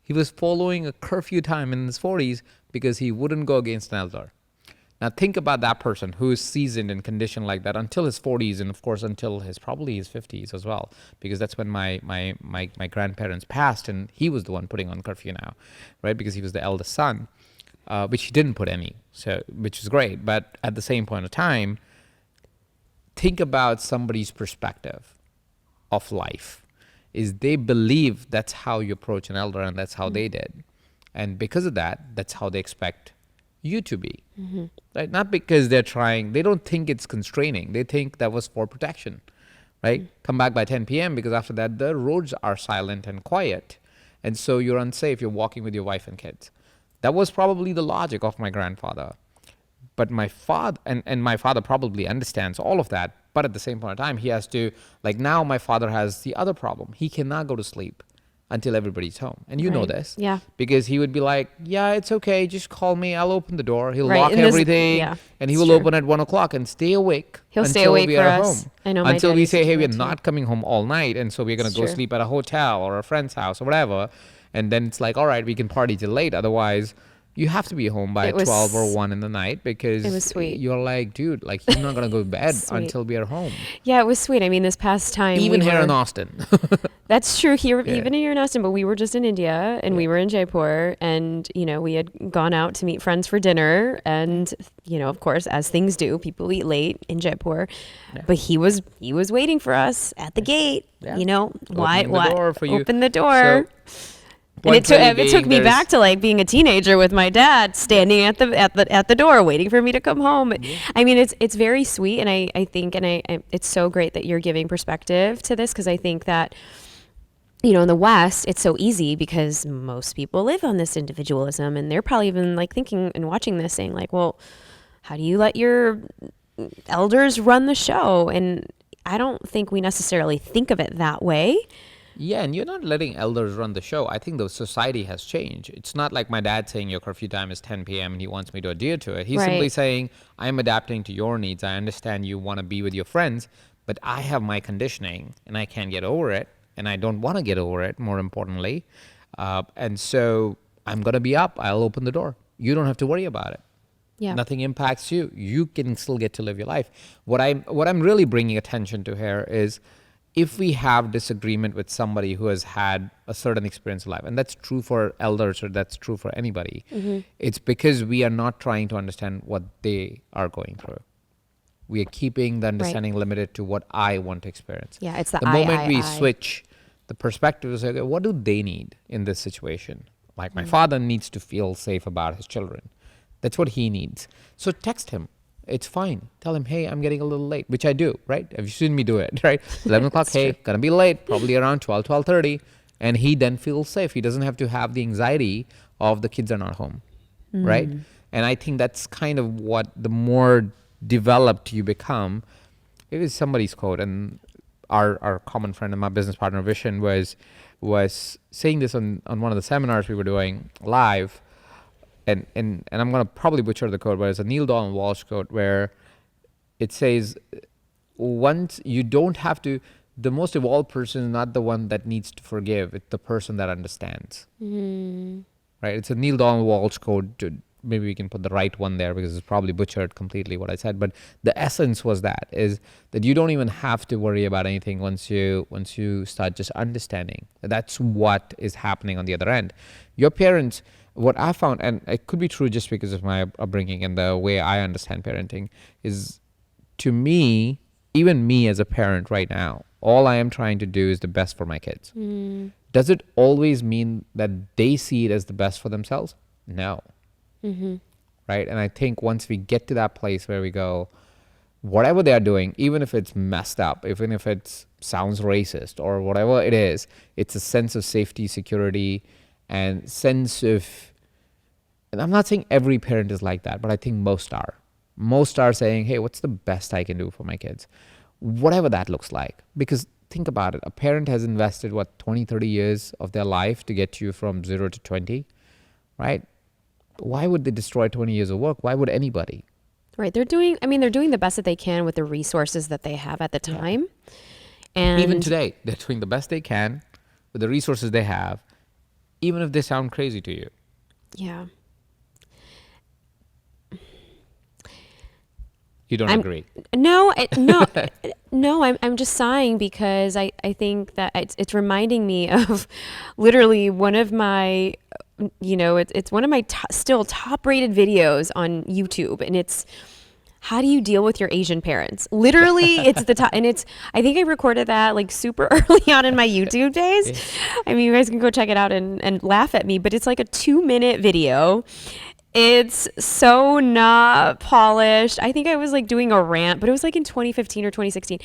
He was following a curfew time in his 40s because he wouldn't go against an elder. Now think about that person who is seasoned and conditioned like that until his 40s, and of course until his probably his 50s as well, because that's when my grandparents passed, and he was the one putting on curfew now, right? Because he was the eldest son, which he didn't put any, so which is great. But at the same point of time, think about somebody's perspective of life. Is they believe that's how you approach an elder, and that's how they did, and because of that, that's how they expect you to be, right? Not because they don't think it's constraining. They think that was for protection, right? Come back by 10 p.m. because after that, the roads are silent and quiet. And so you're unsafe. You're walking with your wife and kids. That was probably the logic of my grandfather. But my father, and my father probably understands all of that. But at the same point in time, he has to, like now my father has the other problem. He cannot go to sleep until everybody's home. And you know Right. this. Yeah. Because he would be like, yeah, it's okay. Just call me. I'll open the door. He'll Right. lock And this, everything. yeah, And he it's will true. open at 1 o'clock and stay awake He'll stay until awake we for are us. home. I know my Until dad we used to say, do hey, we're that too. not coming home all night. And so we're going It's to go true. sleep at a hotel or a friend's house or whatever. And then it's like, all right, we can party till late. Otherwise, you have to be home by It 12 or was 1 in the night, it was because sweet. you're like, dude, like you're not going to go to bed Sweet. until we are home. Yeah, it was sweet. I mean, this past time Even we here in were. Austin. That's true here, Yeah. even here in Austin. But we were just in India, and Yeah. we were in Jaipur, and we had gone out to meet friends for dinner, and of course, as things do, people eat late in Jaipur. Yeah. But he was waiting for us at the gate. Yeah. Why Opening the door for you. open the door? So, And point really it took being, me there's- back to like being a teenager with my dad standing at the door waiting for me to come home. I mean, it's very sweet, and I think it's so great that you're giving perspective to this, because I think that in the West it's so easy because most people live on this individualism, and they're probably even like thinking and watching this saying like, well, how do you let your elders run the show? And I don't think we necessarily think of it that way. Yeah, and you're not letting elders run the show. I think the society has changed. It's not like my dad saying your curfew time is 10 p.m. and he wants me to adhere to it. He's simply Right. saying, I'm adapting to your needs. I understand you want to be with your friends, but I have my conditioning and I can't get over it. and I don't want to get over it, more importantly. And so I'm going to be up. I'll open the door. You don't have to worry about it. Yeah. Nothing impacts you. You can still get to live your life. What I'm really bringing attention to here is, if we have disagreement with somebody who has had a certain experience in life, and that's true for elders or that's true for anybody, it's because we are not trying to understand what they are going through. We are keeping the understanding limited to what I want to experience. Yeah, it's the moment we I. switch the perspective is, okay, what do they need in this situation? Like my father needs to feel safe about his children. That's what he needs. So text him. It's fine. Tell him, hey, I'm getting a little late, which I do, right? Have you seen me do it, right? 11 o'clock, hey, gonna be late, probably around 12:30. And he then feels safe. He doesn't have to have the anxiety of the kids are not home, right? And I think that's kind of what, the more developed you become, it is somebody's quote, and our common friend and my business partner, Bhushan, was saying this on one of the seminars we were doing live. And I'm going to probably butcher the quote, but it's a Neil Donald Walsh quote where it says, once you don't have to, the most evolved person is not the one that needs to forgive, it's the person that understands. Right? It's a Neil Donald Walsh quote. Maybe we can put the right one there because it's probably butchered completely what I said. But the essence was that, is that you don't even have to worry about anything once you start just understanding. That's what is happening on the other end. Your parents, what I found, and it could be true just because of my upbringing and the way I understand parenting, is, to me, even me as a parent right now, all I am trying to do is the best for my kids. Does it always mean that they see it as the best for themselves? No. Right? And I think once we get to that place where we go, whatever they are doing, even if it's messed up, even if it sounds racist or whatever it is, it's a sense of safety, security, and sense of, and I'm not saying every parent is like that, but I think most are. Most are saying, hey, what's the best I can do for my kids? Whatever that looks like. Because think about it. A parent has invested, 20, 30 years of their life to get you from 0 to 20, right? Why would they destroy 20 years of work? Why would anybody? Right. They're doing the best that they can with the resources that they have at the time. And even today, they're doing the best they can with the resources they have, even if they sound crazy to you. Yeah. You don't agree? No, no. I'm just sighing because I think that it's reminding me of literally one of my, it's one of my still top rated videos on YouTube, and it's, how do you deal with your Asian parents? Literally, it's the top, and I think I recorded that like super early on in my YouTube days. I mean, you guys can go check it out and laugh at me, but it's like a 2-minute video. It's so not polished. I think I was like doing a rant, but it was like in 2015 or 2016.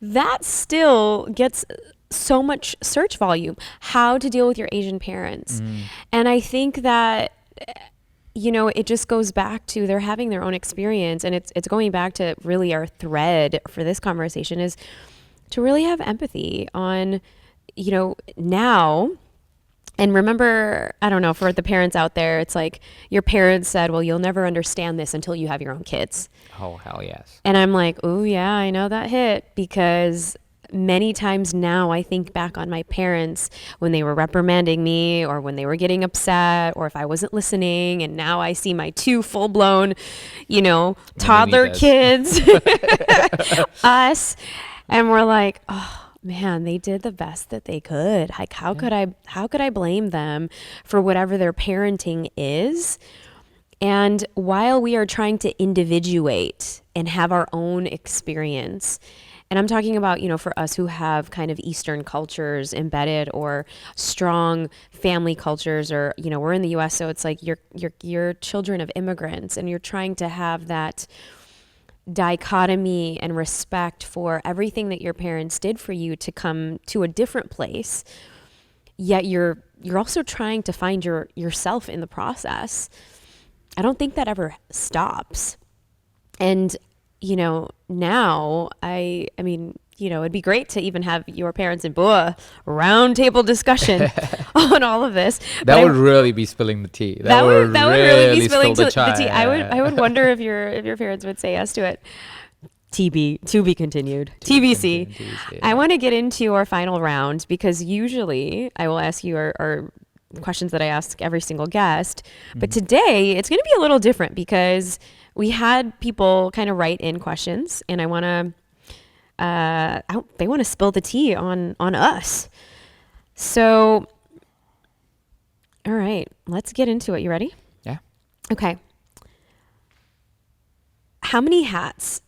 That still gets so much search volume. How to deal with your Asian parents. And I think that, it just goes back to they're having their own experience. And it's going back to really our thread for this conversation is to really have empathy on, now. And remember, I don't know, for the parents out there, it's like your parents said, well, you'll never understand this until you have your own kids. Oh, hell yes. And I'm like, oh, yeah, I know that hit, because many times now I think back on my parents when they were reprimanding me or when they were getting upset or if I wasn't listening. And now I see my 2 full-blown, toddler kids, us, and we're like, oh, man, they did the best that they could. Like, how could I blame them for whatever their parenting is? And while we are trying to individuate and have our own experience, and I'm talking about, for us who have kind of Eastern cultures embedded or strong family cultures, or, we're in the US, so it's like you're children of immigrants and you're trying to have that dichotomy and respect for everything that your parents did for you to come to a different place, yet you're also trying to find yourself in the process. I don't think that ever stops. And now I mean it'd be great to even have your parents and Bua round table discussion on all of this. That would really be spilling the tea. That would really be spilling the tea. I would wonder if your parents would say yes to it. To be continued. TBC. TBC, I yeah. want to get into our final round because usually I will ask you our questions that I ask every single guest. But Mhm. today it's going to be a little different because we had people kind of write in questions, and I want to. They want to spill the tea on us. So, all right, let's get into it. You ready? Yeah. Okay. How many hats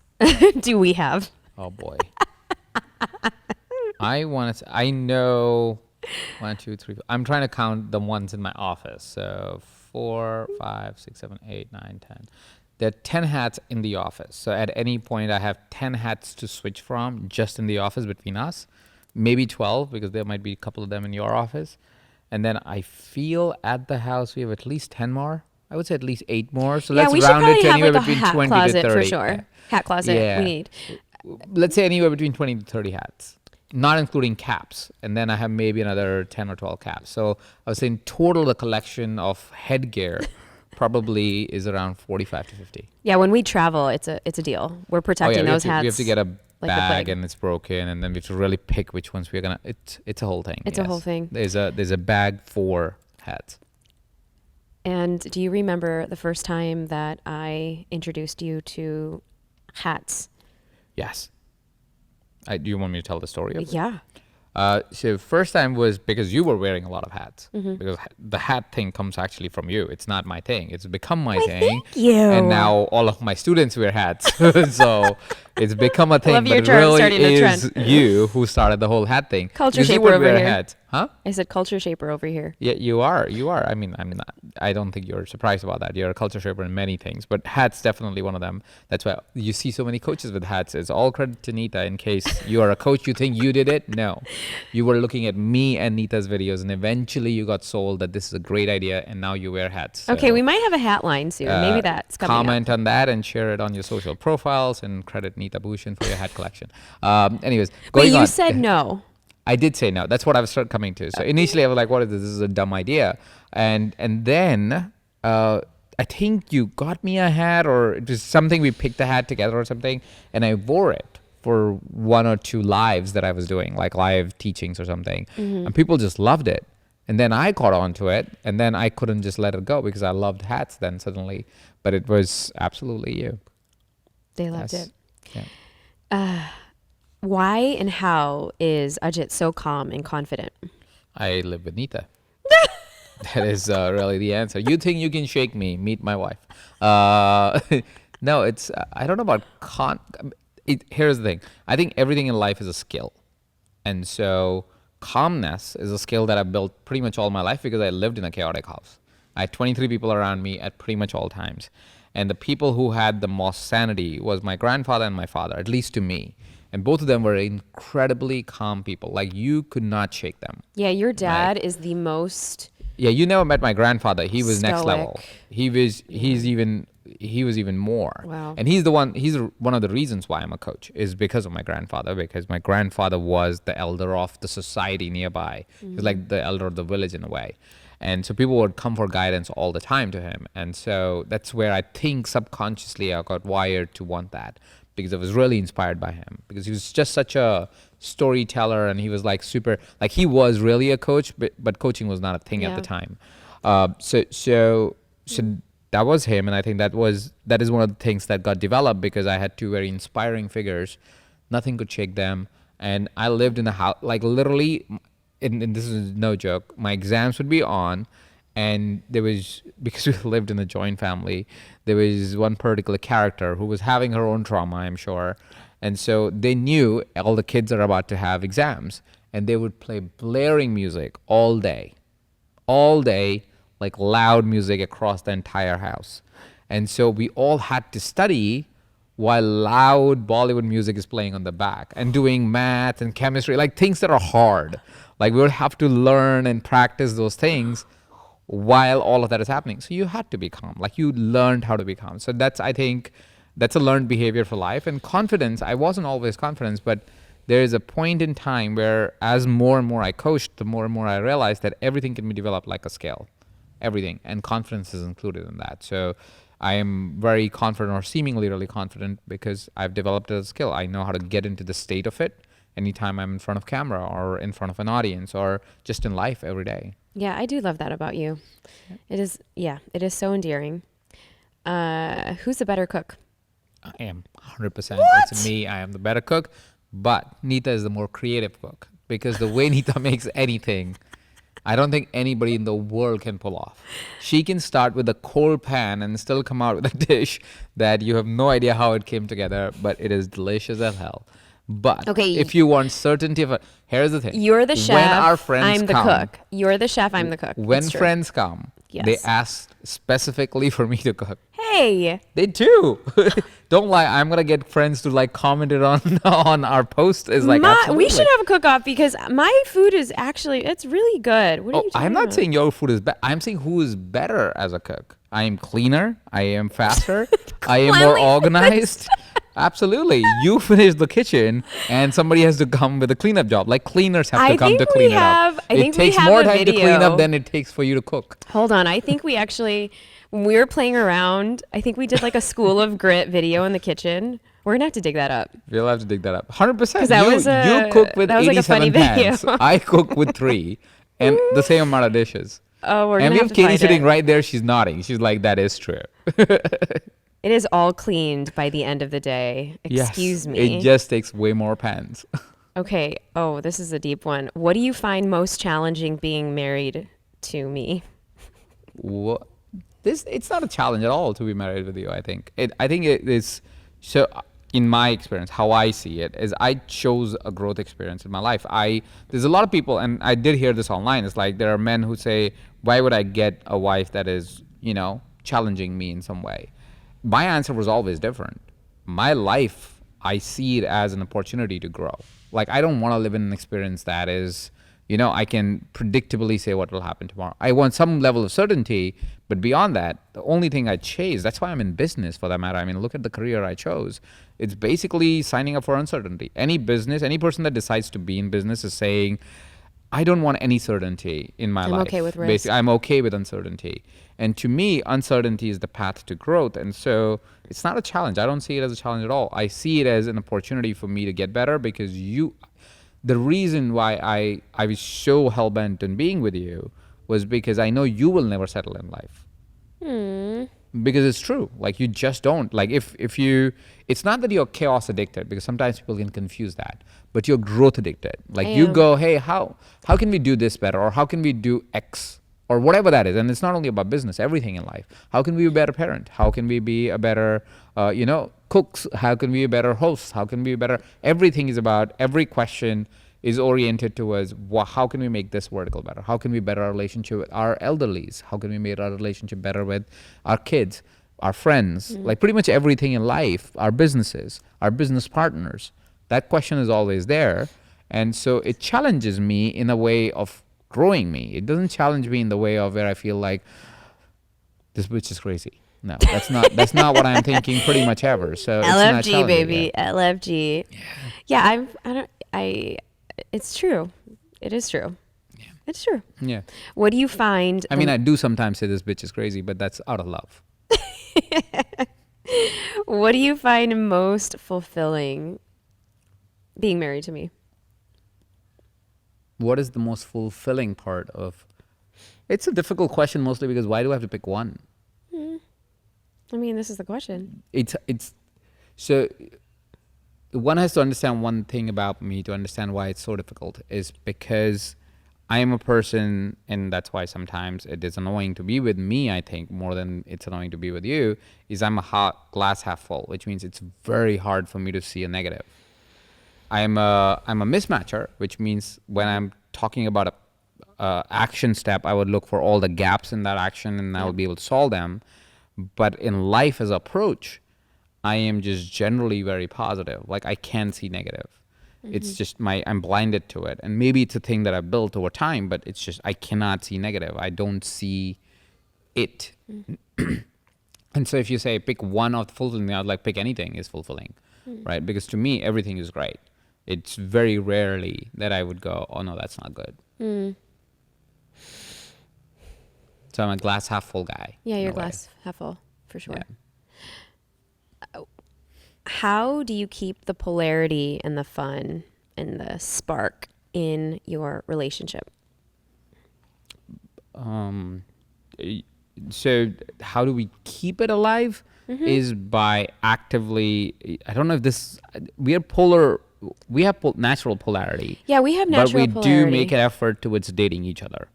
do we have? Oh boy. I know 1, 2, 3. I'm trying to count the ones in my office. So 4, 5, 6, 7, 8, 9, 10. There are 10 hats in the office. So at any point, I have 10 hats to switch from just in the office between us. Maybe 12 because there might be a couple of them in your office. And then I feel at the house we have at least 10 more. I would say at least 8 more. So Yeah, let's we should round it probably to have anywhere like a between hat 20 to closet for 30. Yeah. sure. Hat closet we Yeah. need. Let's say anywhere between 20 to 30 hats, not including caps. And then I have maybe another 10 or 12 caps. So I was saying total the collection of headgear probably is around 45 to 50. Yeah, when we travel, it's a deal. We're Oh yeah, protecting those hats. we have to get a like the bag plague. and it's broken, and then we have to really pick which ones we're gonna. It's a whole thing. It's a whole thing. There's a bag for hats. And do you remember the first time that I introduced you to hats? Yes. Do you want me to tell the story of it? Yeah. So first time was because you were wearing a lot of hats. Mm-hmm. Because the hat thing comes actually from you. It's not my thing. It's become my Why, thing. thank you. And now all of my students wear hats. So it's become a thing. love But your it term really starting a is trend. you who started the whole hat thing. Culture Because you shaper would over wear here. hats. Huh? I said culture shaper over here. Yeah, you are. You are. I don't think you're surprised about that. You're a culture shaper in many things, but hats definitely one of them. That's why you see so many coaches with hats. It's all credit to Neeta. In case you are a coach, you think you did it. No, you were looking at me and Neeta's videos, and eventually you got sold that this is a great idea, and now you wear hats. So, Okay, we might have a hat line soon. Maybe that's coming comment up. on that and share it on your social profiles and credit Neeta Bhushan for your hat collection. Anyways, But going you on. said no. I did say no. That's what I was start coming to. So initially I was like, "What is this? This is a dumb idea." And then I think you got me a hat, or it was something. We picked a hat together or something, and I wore it for 1 or 2 lives that I was doing, like live teachings or something, and people just loved it. And then I caught on to it, and then I couldn't just let it go because I loved hats then suddenly. But it was absolutely you. They loved Yes. it. Yeah. Why and how is Ajit so calm and confident? I live with Neeta. That is really the answer. You think you can shake me? Meet my wife. No, it's I don't know about here's the thing. I think everything in life is a skill, and so calmness is a skill that I've built pretty much all my life because I lived in a chaotic house. I had 23 people around me at pretty much all times, and the people who had the most sanity was my grandfather and my father, at least to me. And both of them were incredibly calm people. Like you could not shake them. Yeah, your dad Right. is the most Yeah, you never met my grandfather. He was next level. stoic. He was even more. Wow. And he's one of the reasons why I'm a coach is because of my grandfather, because my grandfather was the elder of the society nearby. He was like the elder of the village in a way. And so people would come for guidance all the time to him. And so that's where I think subconsciously I got wired to want that, because I was really inspired by him, because he was just such a storyteller, and he was like super, like he was really a coach, but coaching was not a thing at the Yeah. time. So that was him, and I think that is one of the things that got developed because I had 2 very inspiring figures. Nothing could shake them, and I lived in a house like literally, and this is no joke. My exams would be on, and there was, because we lived in a joint family, there was one particular character who was having her own trauma, I'm sure, and so they knew all the kids are about to have exams, and they would play blaring music all day, like loud music across the entire house. And so we all had to study while loud Bollywood music is playing on the back, and doing math and chemistry, like things that are hard. Like we would have to learn and practice those things while all of that is happening. So you had to be calm. Like you learned how to be calm. So I think that's a learned behavior for life. And confidence, I wasn't always confident, but there is a point in time where as more and more I coached, the more and more I realized that everything can be developed like a skill. Everything. And confidence is included in that. So I am very confident or seemingly really confident because I've developed a skill. I know how to get into the state of it anytime I'm in front of camera or in front of an audience or just in life every day. Yeah, I do love that about you. It is, yeah, it is so endearing. Who's the better cook? I am 100%. What? It's me. I am the better cook, but Neeta is the more creative cook because the way Neeta makes anything, I don't think anybody in the world can pull off. She can start with a cold pan and still come out with a dish that you have no idea how it came together, but it is delicious as hell. But Okay, if you want certainty of it, here's the thing. you're the chef. When our friends I'm the come, cook. You're the chef. I'm the cook. when It's true. friends come, they Yes. ask specifically for me to cook. Hey, They do. Don't lie. I'm gonna get friends to like comment it on on our post. Is like we should absolutely. have a cook-off because my food is actually it's really good. What are Oh, you talking I'm not about? saying your food is bad. I'm saying who is better as a cook. I am cleaner. I am faster. I am more Cleanliness. organized. Absolutely. You finish the kitchen and somebody has to come with a cleanup job. Like cleaners have to I come think to we clean it have- up. I It think we takes have more a time to clean video. up than it takes for you to cook. Hold on. I think we actually, when we were playing around, I think we did like a School of Grit video in the kitchen. We're gonna have to dig that up. We'll have to dig that up. 100%. 'Cause that you, was a- you cook with that was like a 87 funny video. pans. I cook with 3 and the same amount of dishes. Oh, we're And gonna we have have to Katie find sitting it. right there. She's nodding. She's like, that is true. It is all cleaned by the end of the day. Excuse yes, me. It just takes way more pans. Okay. Oh, this is a deep one. What do you find most challenging being married to me? What? It's not a challenge at all to be married with you. I think it is. So in my experience, how I see it is I chose a growth experience in my life. There's a lot of people, and I did hear this online. It's like there are men who say, why would I get a wife that is, challenging me in some way? My answer was always different. My life, I see it as an opportunity to grow. Like, I don't want to live in an experience that is, I can predictably say what will happen tomorrow. I want some level of certainty, but beyond that, the only thing I chase, that's why I'm in business for that matter. I mean, look at the career I chose. It's basically signing up for uncertainty. Any business, any person that decides to be in business is saying, I don't want any certainty in my life. I'm okay with risk. Basically, I'm okay with uncertainty. And to me, uncertainty is the path to growth. And so it's not a challenge. I don't see it as a challenge at all. I see it as an opportunity for me to get better because the reason why I was so hell-bent on being with you was because I know you will never settle in life. Because it's true. Like, you just don't. Like, if you, it's not that you're chaos addicted, because sometimes people can confuse that, but you're growth addicted. Like, you am. go, hey, how can we do this better? Or how can we do X? Or whatever that is. And it's not only about business, everything in life. How can we be a better parent? How can we be a better, cooks? How can we be a better host? How can we be better? Everything is about, every question is oriented towards how can we make this vertical better? How can we better our relationship with our elderlies? How can we make our relationship better with our kids, our friends? Like, pretty much everything in life, our businesses, our business partners. That question is always there. And so it challenges me in a way of growing me. It doesn't challenge me in the way of where I feel like this bitch is crazy. No, that's not what I'm thinking pretty much ever. So it's not LFG challenging, baby, yeah. LFG. Yeah, it's true. It is true. Yeah. It's true. Yeah. What do you find? I mean, I do sometimes say this bitch is crazy, but that's out of love. What do you find most fulfilling being married to me? What is the most fulfilling part of? It's a difficult question, mostly because why do I have to pick one? I mean, this is the question. It's so one has to understand one thing about me to understand why it's so difficult is because I am a person, and that's why sometimes it is annoying to be with me, I think, more than it's annoying to be with you, is I'm a glass half full, which means it's very hard for me to see a negative. I'm a mismatcher, which means when I'm talking about a action step, I would look for all the gaps in that action and I will be able to solve them. But in life as approach, I am just generally very positive. Like, I can't see negative. It's just I'm blinded to it. And maybe it's a thing that I've built over time, but it's just I cannot see negative. I don't see it. And so if you say pick one of the fulfilling, I'd like pick anything is fulfilling, right? Because to me, everything is great. It's very rarely that I would go, oh no, that's not good. So I'm a glass half full guy. Yeah, in you're a way. glass half full for sure. Yeah. How do you keep the polarity and the fun and the spark in your relationship? So how do we keep it alive is by actively, I don't know if this, we are polar, we have natural polarity. Yeah, we have But we natural do make polarity. an effort towards dating each other.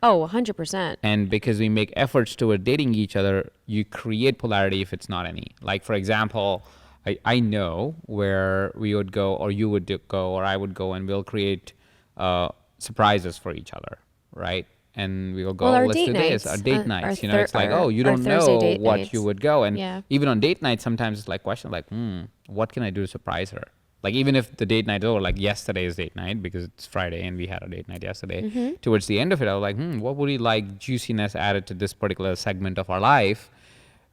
Oh, 100%. And because we make efforts toward dating each other, you create polarity if it's not any. Like, for example, I know where we would go, or you would go, or I would go, and we'll create surprises for each other, right? And we will go, Well, oh, our let's date do this, our nights, date nights. You know, it's like, oh, you our don't Thursday know date what you nights. would go. And Yeah. even on date night, sometimes it's like question like, what can I do to surprise her? Like, even if the date night is over, like yesterday's date night, because it's Friday and we had a date night yesterday, towards the end of it, I was like, what would you like juiciness added to this particular segment of our life?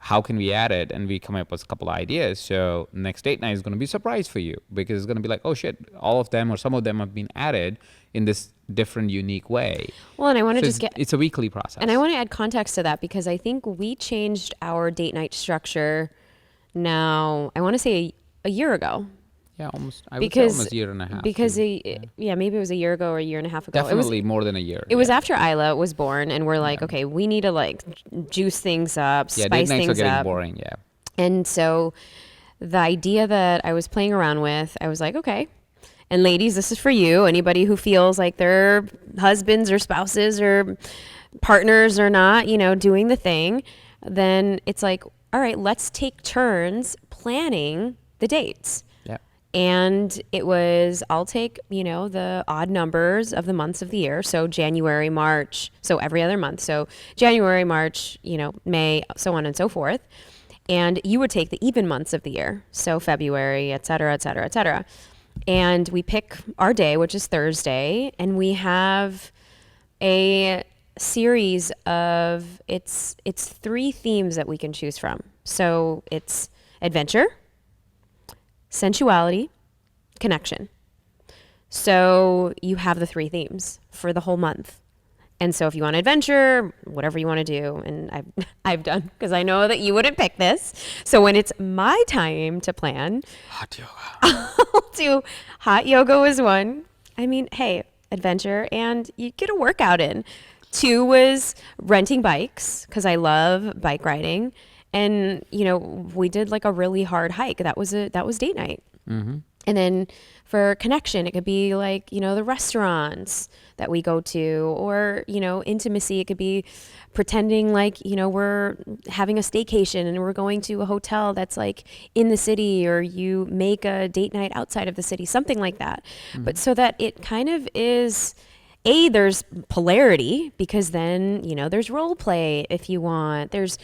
How can we add it? And we come up with a couple of ideas. So next date night is going to be a surprise for you, because it's going to be like, oh shit, all of them or some of them have been added in this different, unique way. Well, and I want to So just it's a weekly process. and I want to add context to that because I think we changed our date night structure now, I want to say a year ago. Yeah, almost. I would say Because almost a year and a half. because too. yeah, maybe it was a year ago or a year and a half ago. Definitely more than a year. It was yeah. after Isla was born, and we're like, okay, we need to like juice things up, Yeah, date spice nights are things getting up. boring. Yeah. And so the idea that I was playing around with, I was like, okay. And ladies, this is for you. Anybody who feels like their husbands or spouses or partners are not, doing the thing, then it's like, all right, let's take turns planning the dates. Yeah. And it was, I'll take, the odd numbers of the months of the year. So January, March, so every other month. So January, March, May, so on and so forth. And you would take the even months of the year. So February, et cetera, et cetera, et cetera. And we pick our day, which is Thursday. And we have a series of, it's 3 themes that we can choose from. So it's adventure, sensuality, connection. So you have the 3 themes for the whole month. And so if you want adventure, whatever you want to do, and I've done, because I know that you wouldn't pick this. So when it's my time to plan, Hot yoga. I'll do hot yoga was 1. I mean, hey, adventure, and you get a workout in. 2 was renting bikes, because I love bike riding. And, we did like a really hard hike. That was date night. Mm-hmm. And then for connection, it could be like, the restaurants that we go to, or, intimacy. It could be pretending like, we're having a staycation and we're going to a hotel that's like in the city, or you make a date night outside of the city, something like that. But so that it kind of is, there's polarity, because then, there's role play if you want. There's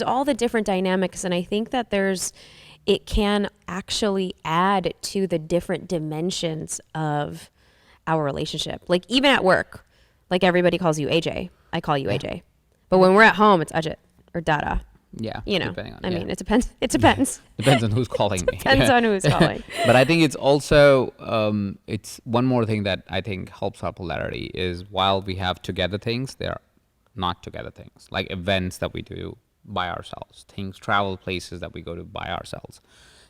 all the different dynamics. And I think that it can actually add to the different dimensions of our relationship. Like even at work, like everybody calls you AJ. I call you AJ. But when we're at home, it's Ajit or Dada. Yeah. Depending on, I yeah. mean, it depends. It depends. Depends on who's calling me. Depends on who's calling. But I think it's also, it's one more thing that I think helps our polarity is, while we have together things, they're not together things. Like events that we do by ourselves, travel places that we go to by ourselves.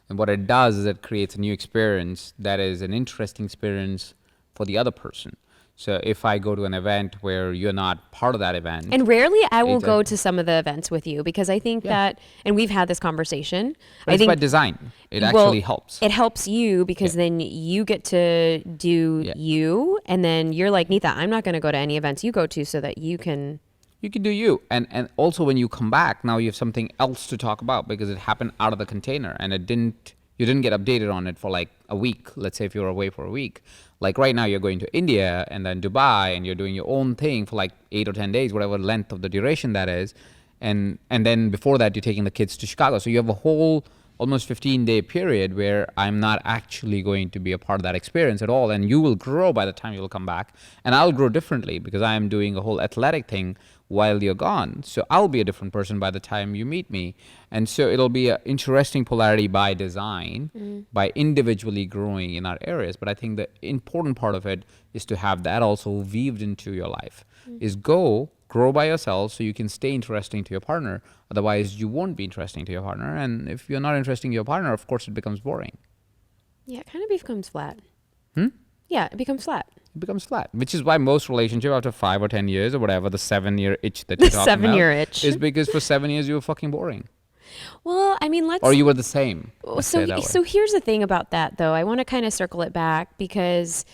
And what it does is it creates a new experience that is an interesting experience for the other person. So if I go to an event where you're not part of that event. And rarely I will It's go to some of the events with you, because I think that, and we've had this conversation. But I it's think by design. It actually helps. It helps you, because then you get to do you, and then you're like, Neeta, I'm not going to go to any events you go to, so that you can do you. And also when you come back, now you have something else to talk about, because it happened out of the container and you didn't get updated on it for like a week. Let's say if you're away for a week. Like right now you're going to India and then Dubai, and you're doing your own thing for like 8 or 10 days, whatever length of the duration that is. And then before that, you're taking the kids to Chicago. So you have a whole almost 15-day period where I'm not actually going to be a part of that experience at all. And you will grow by the time you'll come back. And I'll grow differently, because I am doing a whole athletic thing while you're gone. So I'll be a different person by the time you meet me. And so it'll be an interesting polarity by design, by individually growing in our areas. But I think the important part of it is to have that also weaved into your life, is go grow by yourself so you can stay interesting to your partner. Otherwise, you won't be interesting to your partner. And if you're not interesting to your partner, of course, it becomes boring. Yeah, it kind of becomes flat. Hmm? Yeah, it becomes flat. It becomes flat, which is why most relationship after 5 or 10 years or whatever, the 7-year itch that The you're talking about 7-year itch. is because for 7 years you were fucking boring. Well, I mean, Or you were the same. Let's say so it that way. so here's the thing about that, though. I want to kind of circle it back because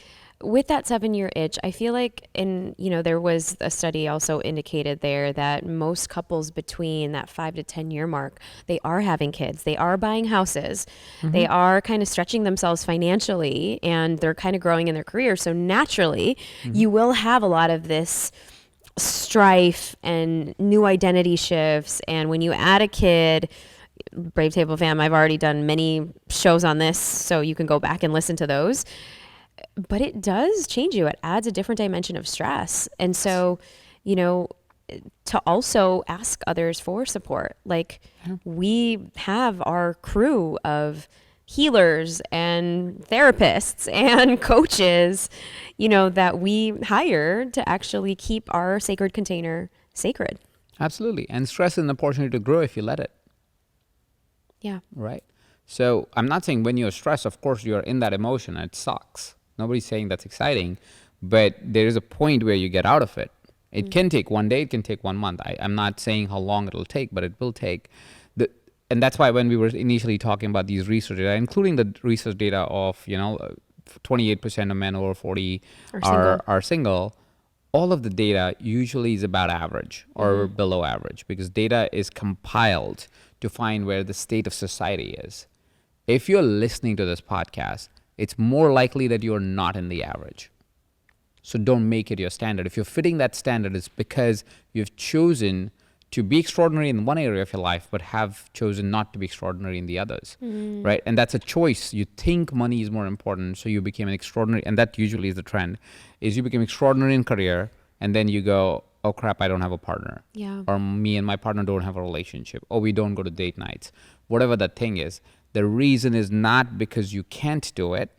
with that 7-year itch, I feel like there was a study also indicated there that most couples between that 5 to 10-year mark, they are having kids, they are buying houses, they are kind of stretching themselves financially, and they're kind of growing in their career. So naturally, you will have a lot of this strife and new identity shifts. And when you add a kid, Brave Table fam, I've already done many shows on this, so you can go back and listen to those. But it does change you. It adds a different dimension of stress. And so, to also ask others for support. Like, we have our crew of healers and therapists and coaches, that we hire to actually keep our sacred container sacred. Absolutely. And stress is an opportunity to grow if you let it. Yeah. Right. So I'm not saying when you're stressed, of course, you're in that emotion. It sucks. Nobody's saying that's exciting. But there is a point where you get out of it. It can take one day. It can take 1 month. I'm not saying how long it'll take, but it will take. And that's why when we were initially talking about these research data, including the research data of, 28% of men over 40 are single, all of the data usually is about average or below average, because data is compiled to find where the state of society is. If you're listening to this podcast, it's more likely that you're not in the average. So don't make it your standard. If you're fitting that standard, it's because you've chosen to be extraordinary in one area of your life, but have chosen not to be extraordinary in the others, right? And that's a choice. You think money is more important, so you became an extraordinary, and that usually is the trend, is you become extraordinary in career, and then you go, oh crap, I don't have a partner. Yeah. Or me and my partner don't have a relationship. Or we don't go to date nights. Whatever that thing is, the reason is not because you can't do it.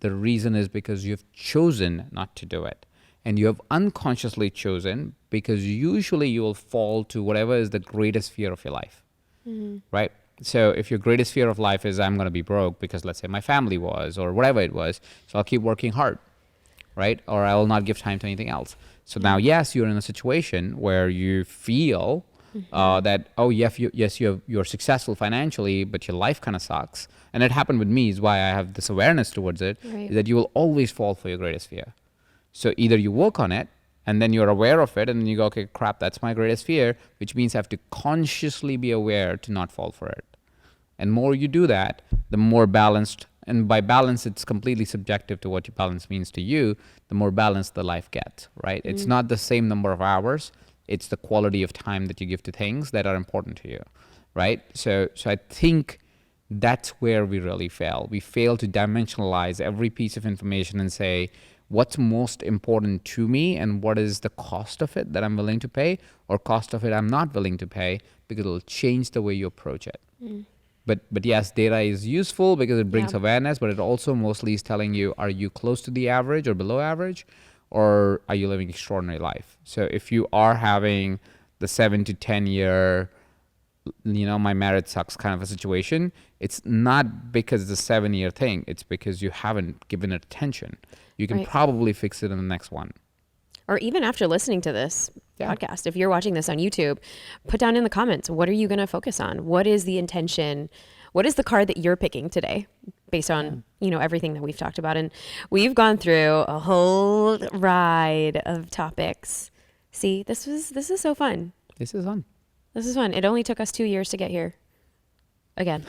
The reason is because you've chosen not to do it. And you have unconsciously chosen because usually you will fall to whatever is the greatest fear of your life, right? So if your greatest fear of life is I'm going to be broke because let's say my family was or whatever it was, so I'll keep working hard, right? Or I will not give time to anything else. So now, yes, you're in a situation where you feel that, oh, you're successful financially, but your life kind of sucks. And it happened with me, is why I have this awareness towards it, Right. is that you will always fall for your greatest fear. So either you work on it and then you're aware of it and then you go, okay, crap, that's my greatest fear, which means I have to consciously be aware to not fall for it. And more you do that, the more balanced, and by balance, it's completely subjective to what your balance means to you, the more balanced the life gets, right? It's not the same number of hours. It's the quality of time that you give to things that are important to you, right? So I think that's where we really fail. We fail to dimensionalize every piece of information and say, what's most important to me and what is the cost of it that I'm willing to pay, or cost of it I'm not willing to pay, because it'll change the way you approach it. But yes, data is useful because it brings awareness, but it also mostly is telling you, are you close to the average or below average, or are you living extraordinary life? So if you are having the 7 to 10 year, my marriage sucks kind of a situation, it's not because it's a 7-year thing. It's because you haven't given it attention. You can probably fix it in the next one. Or even after listening to this podcast, if you're watching this on YouTube, put down in the comments, what are you going to focus on? What is the intention? What is the card that you're picking today based on, everything that we've talked about? And we've gone through a whole ride of topics. See, this is so fun. This is fun. This is fun. It only took us 2 years to get here. Again.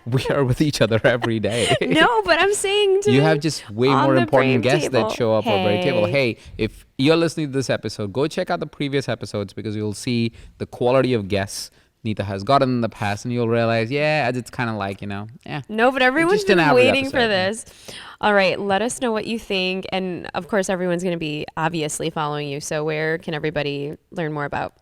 We are with each other every day. No, but I'm saying you have just way on more the important Brave guests Table. that show up on Brave Table. Hey. Hey, if you're listening to this episode, go check out the previous episodes, because you'll see the quality of guests Neeta has gotten in the past, and you'll realize, it's kind of like, No, but everyone's just an been average waiting for episode. this. All right, let us know what you think. And of course, everyone's going to be obviously following you. So where can everybody learn more about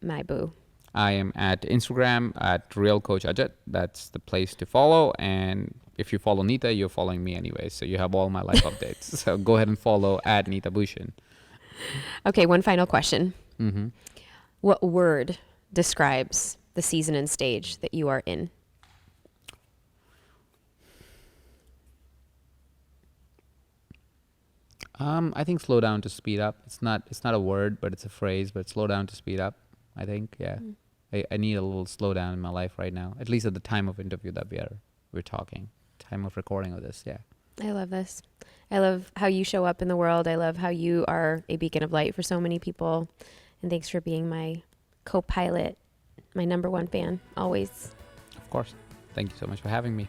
my boo? I am at Instagram at Real Coach Ajit. That's the place to follow. And if you follow Neeta, you're following me anyway. So you have all my life updates. So go ahead and follow at Neeta Bhushan. Okay, one final question. Mm-hmm. What word describes the season and stage that you are in? I think slow down to speed up. It's not a word, but it's a phrase. But slow down to speed up. I think, yeah. I need a little slowdown in my life right now. At least at the time of interview that we're talking, time of recording of this. Yeah. I love this. I love how you show up in the world. I love how you are a beacon of light for so many people. And thanks for being my co-pilot, my number one fan, always. Of course. Thank you so much for having me.